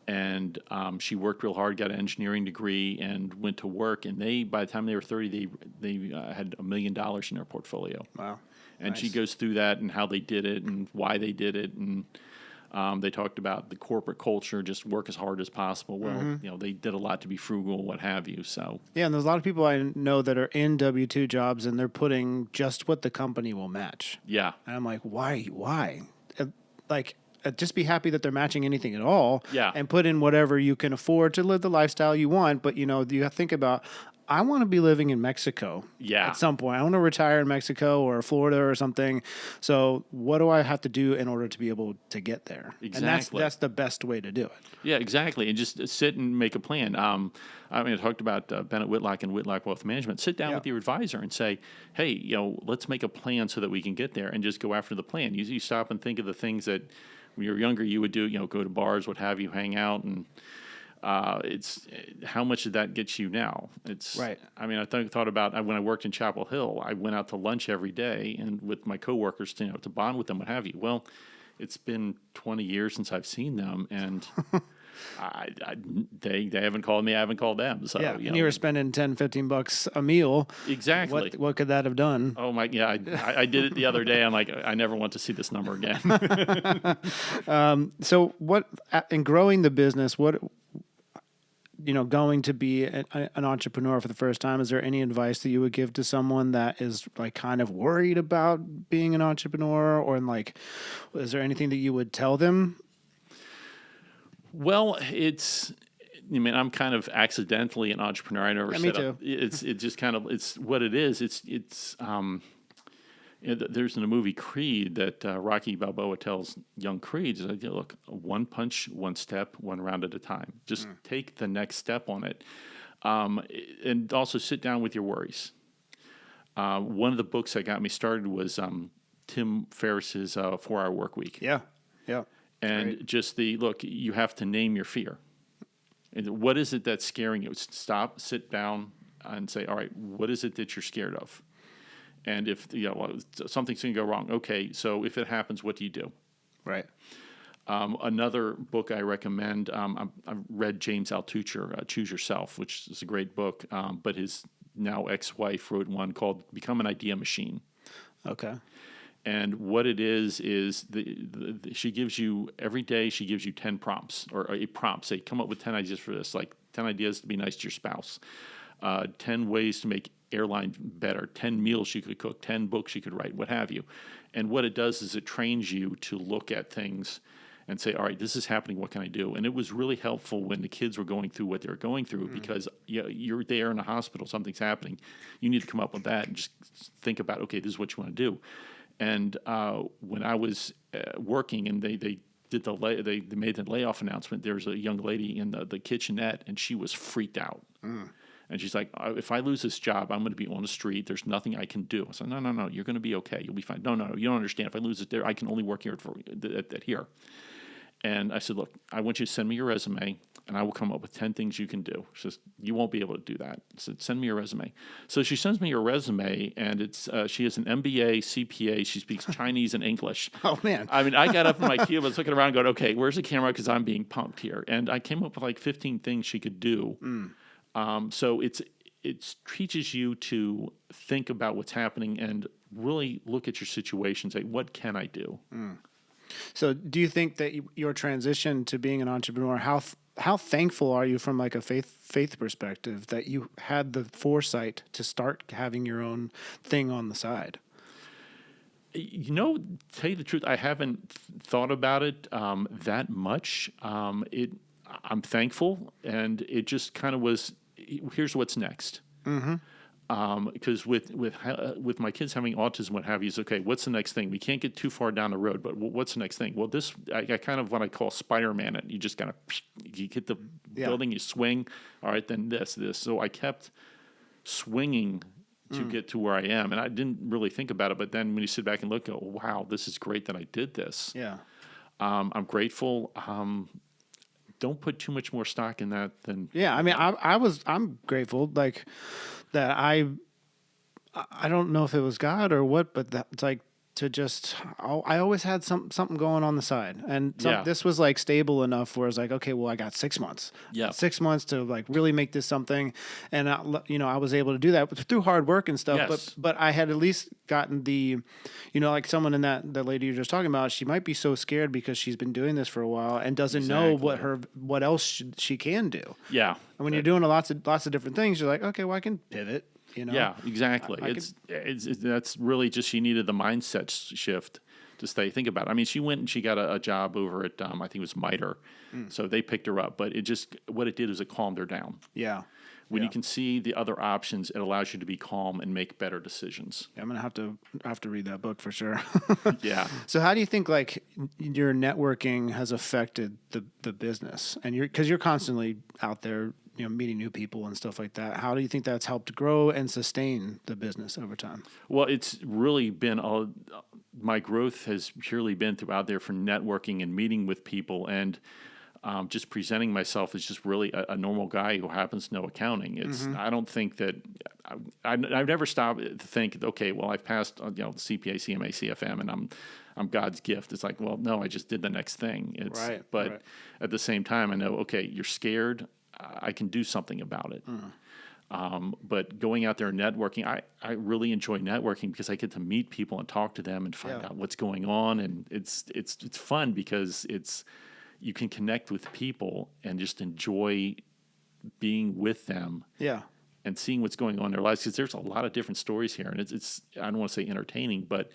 and she worked real hard, got an engineering degree, and went to work. And by the time they were 30, they had $1 million in their portfolio. Wow. And Nice. she goes through that and how they did it and why they did it, and they talked about the corporate culture, just work as hard as possible. Well, they did a lot to be frugal, what have you. So Yeah, and there's a lot of people I know that are in W-2 jobs, and they're putting just what the company will match. yeah, And I'm like, why? Just be happy that they're matching anything at all. Yeah. And put in whatever you can afford to live the lifestyle you want. But, you have to think about, I want to be living in Mexico at some point. I want to retire in Mexico or Florida or something. So what do I have to do in order to be able to get there? Exactly. And that's the best way to do it. yeah, exactly. And just sit and make a plan. I talked about Bennett Whitlock and Whitlock Wealth Management. Sit down with your advisor and say, hey, let's make a plan so that we can get there, and just go after the plan. You stop and think of the things that when you were younger you would do, go to bars, what have you, hang out, and it's how much did that get you now? It's right. I mean, I thought about when I worked in Chapel Hill, I went out to lunch every day and with my coworkers to bond with them, what have you. Well, it's been 20 years since I've seen them, and they haven't called me. I haven't called them. So and you were spending $10-15 a meal. Exactly. What could that have done? Oh my! Yeah, I did it the other day. I'm like, I never want to see this number again. So what in growing the business? What going to be an entrepreneur for the first time, is there any advice that you would give to someone that is like kind of worried about being an entrepreneur, or is there anything that you would tell them? Well, I'm kind of accidentally an entrepreneur. I never set me up. It's just kind of it's what it is. There's in a movie Creed that Rocky Balboa tells young Creed, he's like, look, one punch, one step, one round at a time. Just take the next step on it. And also sit down with your worries. One of the books that got me started was Tim Ferriss's 4-Hour Work Week. Yeah. And Great. just you have to name your fear. And what is it that's scaring you? Stop, sit down, and say, all right, what is it that you're scared of? And if something's going to go wrong, okay, so if it happens, what do you do? Right. Another book I recommend, I've read James Altucher, Choose Yourself, which is a great book, but his now ex-wife wrote one called Become an Idea Machine. Okay. And what it is she gives you, every day she gives you 10 prompts, or a prompt. Say, come up with 10 ideas for this, like 10 ideas to be nice to your spouse, 10 ways to make airline better, 10 meals you could cook, 10 books you could write, what have you. And what it does is it trains you to look at things and say, all right, this is happening, what can I do? And it was really helpful when the kids were going through what they were going through, because you're there in a hospital, something's happening. You need to come up with that and just think about, okay, this is what you want to do. And when I was working and they made the layoff announcement, there was a young lady in the kitchenette, and she was freaked out. And she's like, if I lose this job, I'm going to be on the street. There's nothing I can do. I said, no, you're going to be okay. You'll be fine. No, you don't understand. If I lose it there, I can only work here here. And I said, look, I want you to send me your resume, and I will come up with 10 things you can do. She says, you won't be able to do that. I said, send me your resume. So she sends me her resume, and it's she has an MBA, CPA. She speaks Chinese and English. Oh, man. I mean, I got up in my cube, I was looking around going, okay, where's the camera? Because I'm being punked here. And I came up with like 15 things she could do. So it teaches you to think about what's happening and really look at your situation and say, what can I do? So do you think that your transition to being an entrepreneur, how thankful are you from like a faith perspective that you had the foresight to start having your own thing on the side? You know, to tell you the truth, I haven't thought about it that much. I'm thankful, and it just kind of was, here's what's next. Because with my kids having autism, what have you, is okay, what's the next thing? We can't get too far down the road, but what's the next thing? Well, I kind of what I call Spider-Man it. You just kind of, you hit the building, you swing, all right, then this. So I kept swinging to get to where I am, and I didn't really think about it, but then when you sit back and look, go, wow, this is great that I did this. Yeah. I'm grateful. Don't put too much more stock in that than. Yeah, I mean, I'm grateful, like that. I don't know if it was God or what, but that's like to just. I always had something going on the side, and this was like stable enough where it's like, okay, well, I got 6 months. Yeah, 6 months to like really make this something, and I was able to do that through hard work and stuff. Yes. But I had at least gotten the, like someone in the lady you're just talking about, she might be so scared because she's been doing this for a while and doesn't know what else she can do. Yeah, and when you're doing lots of different things, you're like, okay, well, I can pivot. Yeah, exactly. It's that's really just, she needed the mindset shift to think about it. I mean, she went and she got a job over at I think it was MITRE, so they picked her up. But what it did is it calmed her down. Yeah. When you can see the other options, it allows you to be calm and make better decisions. Yeah, I'm gonna have to read that book for sure. Yeah. So how do you think like your networking has affected the business, and because you're constantly out there, meeting new people and stuff like that? How do you think that's helped grow and sustain the business over time? Well, it's really been my growth has purely been throughout there for networking and meeting with people and just presenting myself as just really a normal guy who happens to know accounting. It's I don't think that I've never stopped to think, okay, well, I've passed CPA, CMA, CFM, and I'm God's gift. It's like, well, no, I just did the next thing. But at the same time, I know, okay, you're scared. I can do something about it. But going out there and networking, I really enjoy networking because I get to meet people and talk to them and find out what's going on, and it's fun because you can connect with people and just enjoy being with them. Yeah. And seeing what's going on in their lives, because there's a lot of different stories here, and it's I don't want to say entertaining, but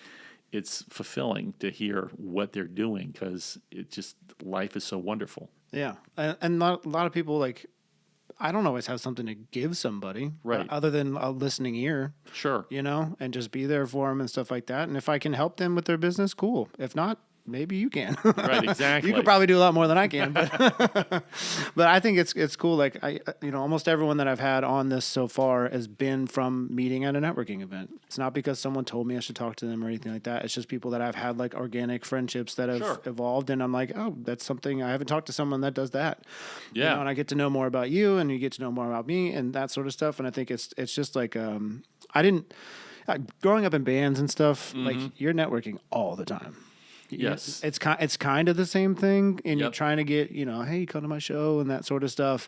it's fulfilling to hear what they're doing because life is so wonderful. Yeah, and a lot of people, like, I don't always have something to give somebody, right? Other than a listening ear, sure, and just be there for them and stuff like that. And if I can help them with their business, cool. If not, maybe you can. Right, exactly. You could probably do a lot more than I can, but but I think it's cool. Like almost everyone that I've had on this so far has been from meeting at a networking event. It's not because someone told me I should talk to them or anything like that. It's just people that I've had like organic friendships that have evolved, and I'm like, oh, that's something I haven't talked to someone that does that. Yeah, and I get to know more about you, and you get to know more about me, and that sort of stuff. And I think it's just like I didn't growing up in bands and stuff. Like you're networking all the time. Yes, it's kind of the same thing, and you're trying to get hey, come to my show and that sort of stuff.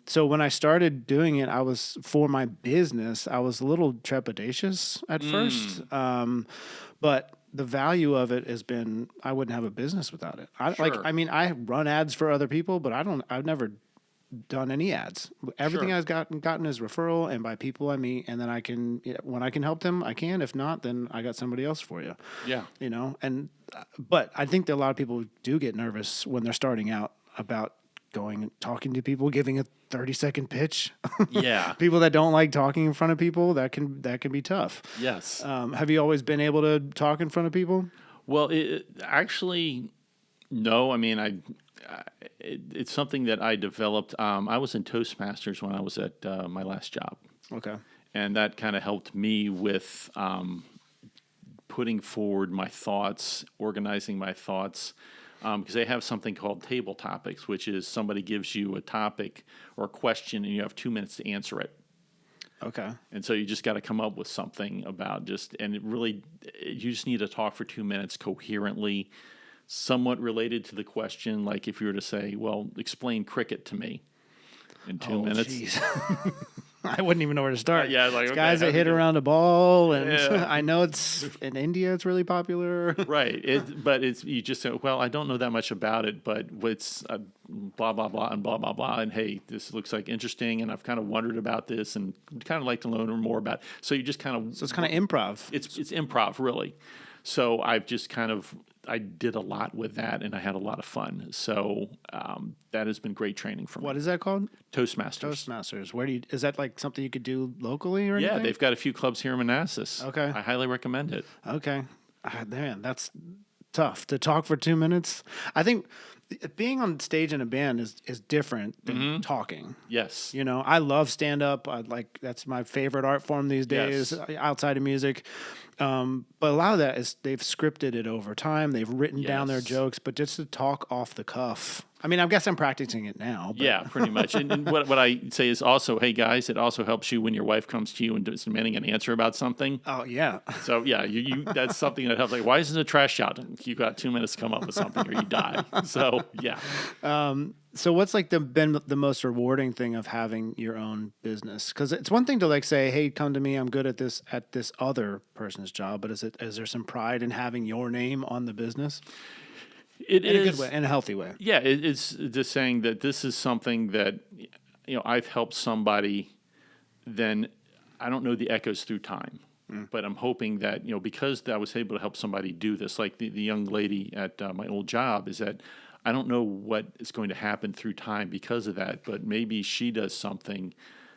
So when I started doing it, for my business. I was a little trepidatious at first, but the value of it has been I wouldn't have a business without it. I run ads for other people, but I've never done any ads. Everything I've gotten is referral and by people I meet, and then I can when I can help them, I can. If not, then I got somebody else for you. Yeah, but I think that a lot of people do get nervous when they're starting out about going and talking to people, giving a 30-second pitch. Yeah, people that don't like talking in front of people, that can be tough. Yes. Have you always been able to talk in front of people? Well, actually, no. I mean, it's something that I developed. I was in Toastmasters when I was at my last job. Okay. And that kind of helped me with putting forward my thoughts, organizing my thoughts, because they have something called table topics, which is somebody gives you a topic or a question and you have 2 minutes to answer it. Okay. And so you just got to come up with something about you just need to talk for 2 minutes coherently, somewhat related to the question. Like if you were to say, well, explain cricket to me in 2 minutes. I wouldn't even know where to start. Yeah, like, It's okay, guys how that do hit you- around a ball, and Yeah. I know it's in India. It's really popular. Right. But it's you just say, well, I don't know that much about it, but what's blah blah blah and blah blah blah, and hey, this looks like interesting, and I've kind of wondered about this, and kind of like to learn more about it. So you just kind of So it's kind of improv. it's improv really. So I've just I did a lot with that, and I had a lot of fun. So that has been great training for me. What is that called? Toastmasters? Toastmasters. Where do you? Is that like something you could do locally or Yeah, anything? they've got a few clubs here in Manassas. Okay. I highly recommend it. Okay. Man, that's tough to talk for 2 minutes. I think being on stage in a band is different than talking. Yes. You know, I love stand up. That's my favorite art form these days Yes. outside of music. But a lot of that is they've scripted it over time. They've written down their Yes. jokes, but just to talk off the cuff. I mean, I guess I'm practicing it now. But Yeah, pretty much. And what I say is also, hey guys, it also helps you when your wife comes to you and is demanding an answer about something. Oh yeah. So yeah, you that's something that helps. Like, why isn't the trash out? You got 2 minutes to come up with something, or you die. So yeah. So what's like been the most rewarding thing of having your own business? Because it's one thing to like say, "Hey, come to me. I'm good at this other person's job." But is there some pride in having your name on the business It in is a good way, in a healthy way? Yeah, it's just saying that this is something that I've helped somebody. Then I don't know the echoes through time, but I'm hoping that because I was able to help somebody do this, like the young lady at my old job, is that I don't know what is going to happen through time because of that, but maybe she does something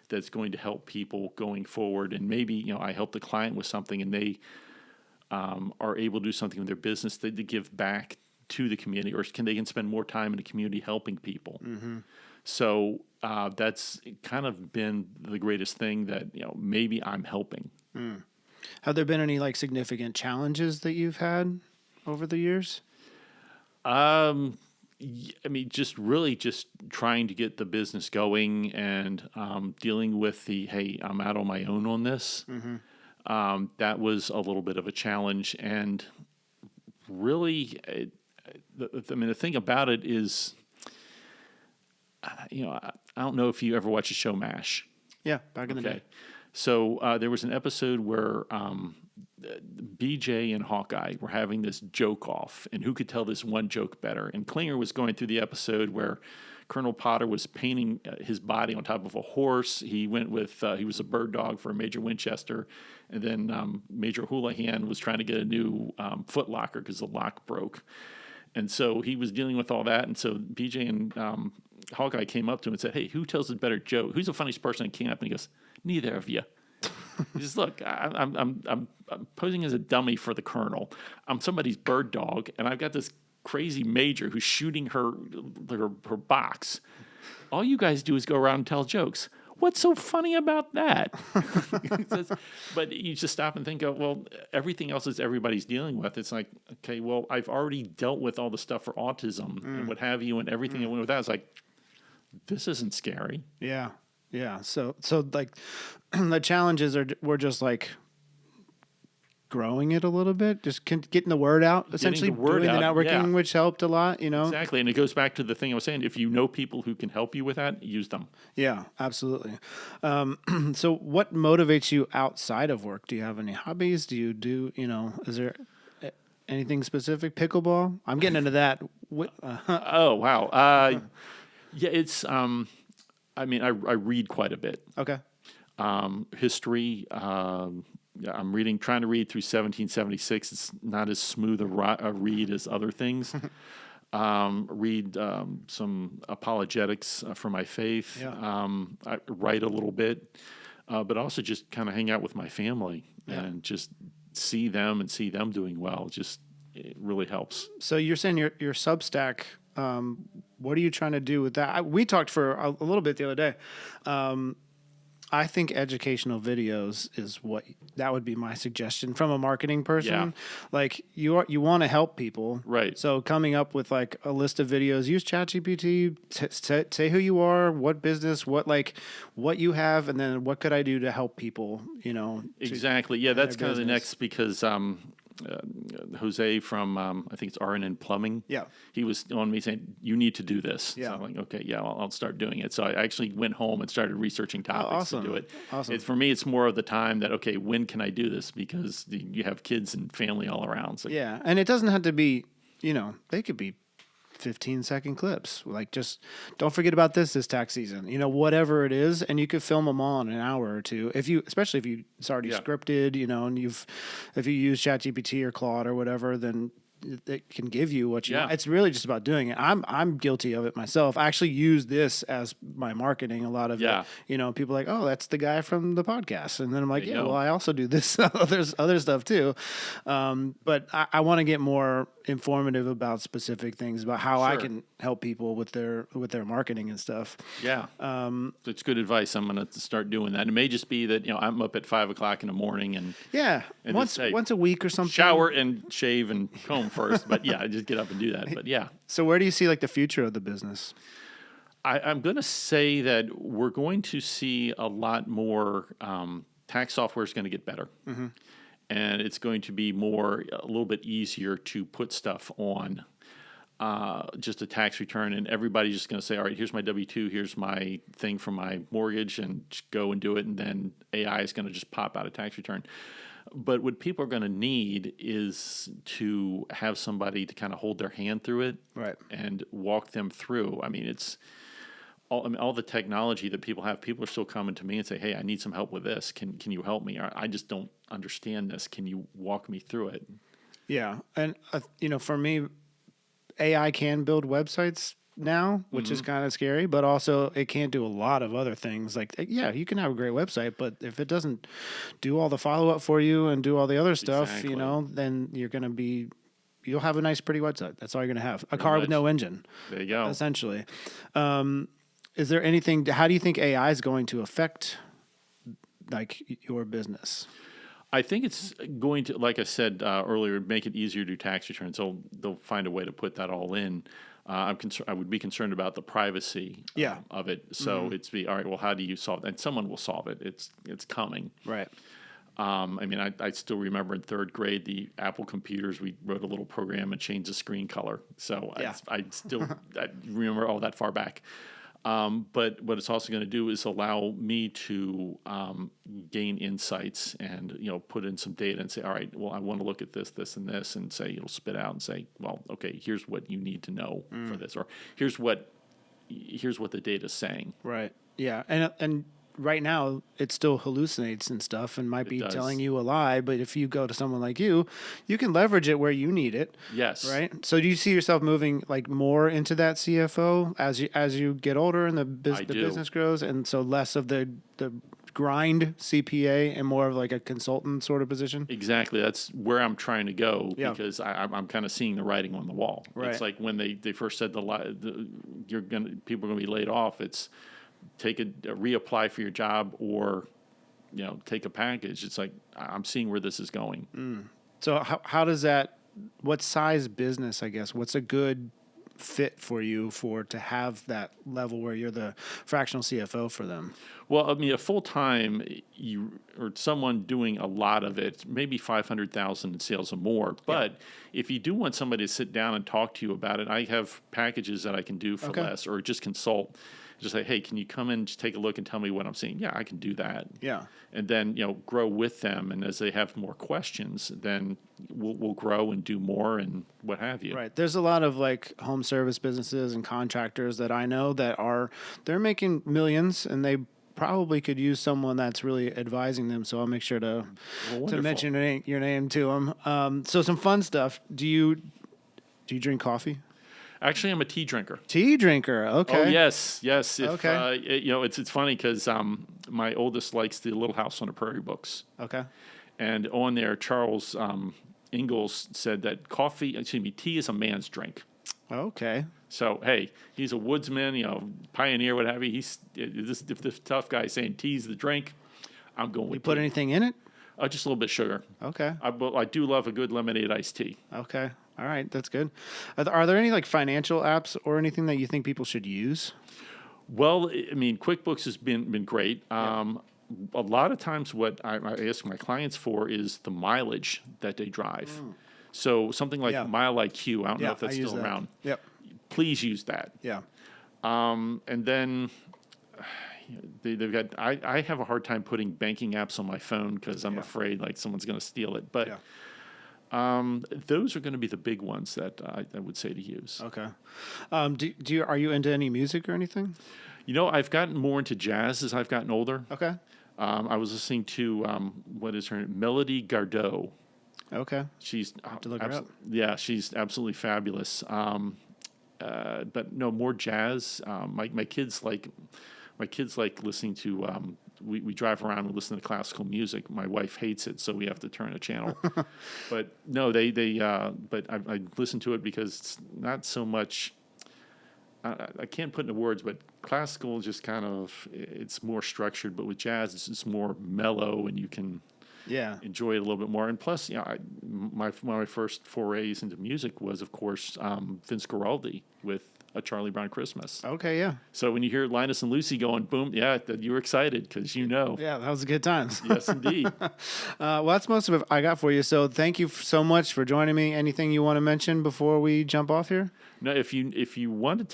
that's going to help people going forward, and maybe I help the client with something, and they are able to do something with their business that they give back to the community, or they can spend more time in the community helping people. So that's kind of been the greatest thing that maybe I'm helping. Have there been any like significant challenges that you've had over the years? I mean, just trying to get the business going and dealing with hey, I'm out on my own on this. That was a little bit of a challenge, and really, the thing about it is, I don't know if you ever watched the show MASH. Yeah, back in the day. Okay. So there was an episode where BJ and Hawkeye were having this joke off, and who could tell this one joke better? And Klinger was going through the episode where Colonel Potter was painting his body on top of a horse. He went with, he was a bird dog for Major Winchester. And then Major Houlihan was trying to get a new foot locker because the lock broke. And so he was dealing with all that. And so BJ and Hawkeye came up to him and said, hey, who tells a better joke? Who's the funniest person in camp? And he goes, neither of you. He says, look, I'm posing as a dummy for the colonel. I'm somebody's bird dog, and I've got this crazy major who's shooting her box. All you guys do is go around and tell jokes. What's so funny about that? He says, but you just stop and think of, well, everything else is everybody's dealing with. It's like, okay, well, I've already dealt with all the stuff for autism and what have you, and everything that went with that. It's like, this isn't scary. Yeah. Yeah. So like the challenges were just like growing it a little bit, just getting the word out, essentially the word doing the out, networking, yeah. which helped a lot, Exactly. And it goes back to the thing I was saying. If you know people who can help you with that, use them. Yeah, absolutely. So what motivates you outside of work? Do you have any hobbies? Do you do, is there anything specific? Pickleball? I'm getting into that. Oh, wow. Yeah, it's, I mean, I read quite a bit. Okay. History, I'm trying to read through 1776. It's not as smooth a read as other things. Read some apologetics for my faith. Yeah. I write a little bit, but also just kind of hang out with my family and just see them doing well. It really helps. So you're saying your Substack, what are you trying to do with that? We talked for a little bit the other day. I think educational videos is that would be my suggestion from a marketing person. Yeah. Like you want to help people. Right. So coming up with like a list of videos, use ChatGPT, say who you are, what business, what you have, and then what could I do to help people, Exactly. Yeah, that's kind of the business. next, because Jose from I think it's R&N Plumbing. Yeah. He was on me saying, you need to do this. Yeah. So I'm like, okay, yeah, I'll start doing it. So I actually went home and started researching topics to do it. Awesome. For me, it's more of the time that, okay, when can I do this? Because you have kids and family all around. So Yeah. And it doesn't have to be, they could be 15-second clips. Like, just don't forget about this tax season, whatever it is. And you could film them all in an hour or two. Especially if it's already scripted, and if you use ChatGPT or Claude or whatever, then it can give you what you want. It's really just about doing it. I'm guilty of it myself. I actually use this as my marketing. A lot of it, people are like, oh, that's the guy from the podcast. And then I'm like, well, I also do this other stuff too. But I want to get more informative about specific things about how I can help people with their marketing and stuff. Yeah. It's good advice. I'm going to start doing that. It may just be that, I'm up at 5 o'clock in the morning and once a week or something. Shower and shave and comb first. But I just get up and do that. But So where do you see like the future of the business? I'm going to say that we're going to see a lot more, tax software is going to get better. Mm-hmm. And it's going to be a little bit easier to put stuff on just a tax return. And everybody's just going to say, all right, here's my W-2, here's my thing for my mortgage, and just go and do it. And then AI is going to just pop out a tax return. But what people are going to need is to have somebody to kind of hold their hand through it and walk them through. I mean, all the technology that people have, people are still coming to me and say, hey, I need some help with this. Can you help me? I just don't understand this. Can you walk me through it? Yeah. And, for me, AI can build websites now, which is kind of scary, but also it can't do a lot of other things. Like, you can have a great website, but if it doesn't do all the follow-up for you and do all the other stuff, then you'll have a nice, pretty website. That's all you're going to have. A car with no engine. There you go. Essentially. Is there anything, how do you think AI is going to affect like your business? I think it's going to, like I said earlier, make it easier to do tax returns. So they'll find a way to put that all in. I would be concerned about the privacy of it. So all right, well, how do you solve it? And someone will solve it. It's coming. Right. I still remember in third grade, the Apple computers, we wrote a little program and changed the screen color. So I remember all that far back. But what it's also going to do is allow me to gain insights and put in some data and say, all right, well, I want to look at this, this, and this, and say it'll spit out and say, well, okay, here's what you need to know for this, or here's what the data's saying. Right. Yeah. And right now it still hallucinates and stuff and might be telling you a lie, but if you go to someone like you can leverage it where you need it. Yes. Right. So do you see yourself moving like more into that CFO as you get older and the business grows, and so less of the grind CPA and more of like a consultant sort of position? Exactly. That's where I'm trying to go because I'm kind of seeing the writing on the wall. Right. It's like when they first said people are going to be laid off. It's reapply for your job or, take a package. It's like, I'm seeing where this is going. So how does that, what size business, I guess, what's a good fit for you to have that level where you're the fractional CFO for them? Well, a full-time or someone doing a lot of it, maybe 500,000 in sales or more. But if you do want somebody to sit down and talk to you about it, I have packages that I can do for less, or just consult. Just say, hey, can you come in, just take a look and tell me what I'm seeing? Yeah, I can do that. Yeah. And then, grow with them. And as they have more questions, then we'll grow and do more and what have you. Right. There's a lot of like home service businesses and contractors that I know that they're making millions, and they probably could use someone that's really advising them. So I'll make sure to mention your name to them. So some fun stuff. Do you drink coffee? Actually, I'm a tea drinker. Tea drinker, okay. Oh, yes. Okay. It's funny because my oldest likes the Little House on the Prairie books. Okay. And on there, Charles Ingalls said that tea is a man's drink. Okay. So, hey, he's a woodsman, pioneer, what have you. If this tough guy is saying tea's the drink, I'm going with tea. You put anything in it? Just a little bit of sugar. Okay. I do love a good lemonade iced tea. Okay. All right, that's good. Are there any like financial apps or anything that you think people should use? Well, QuickBooks has been great. a lot of times what I ask my clients for is the mileage that they drive. So something like Yeah. Mile IQ, I don't know Yeah, if that's I use still that. around. Yep. Please use that. Yeah. And then they've got, I have a hard time putting banking apps on my phone because I'm afraid like someone's going to steal it. But those are going to be the big ones that I would say to use. Okay. Are you into any music or anything? I've gotten more into jazz as I've gotten older. Okay. I was listening to, what is her name? Melody Gardot. Okay. She's to look her up. Yeah, she's absolutely fabulous. But no, more jazz. My kids like listening to. We drive around and listen to classical music. My wife hates it, so we have to turn a channel. But no, but I listen to it because it's not so much. I can't put into words, but classical just kind of it's more structured. But with jazz, it's just more mellow, and you can enjoy it a little bit more. And plus, one of my first forays into music was, of course, Vince Guaraldi with A Charlie Brown Christmas. Okay, yeah. So when you hear Linus and Lucy going boom, you were excited because Yeah, that was a good time. Yes, indeed. Well, that's most of it I got for you. So thank you so much for joining me. Anything you want to mention before we jump off here? No, if you want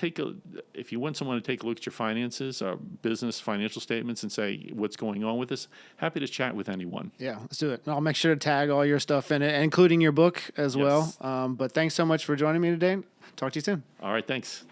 someone to take a look at your finances, business financial statements, and say what's going on with this, happy to chat with anyone. Yeah, let's do it. I'll make sure to tag all your stuff in it, including your book as well. But thanks so much for joining me today. Talk to you soon. All right, thanks.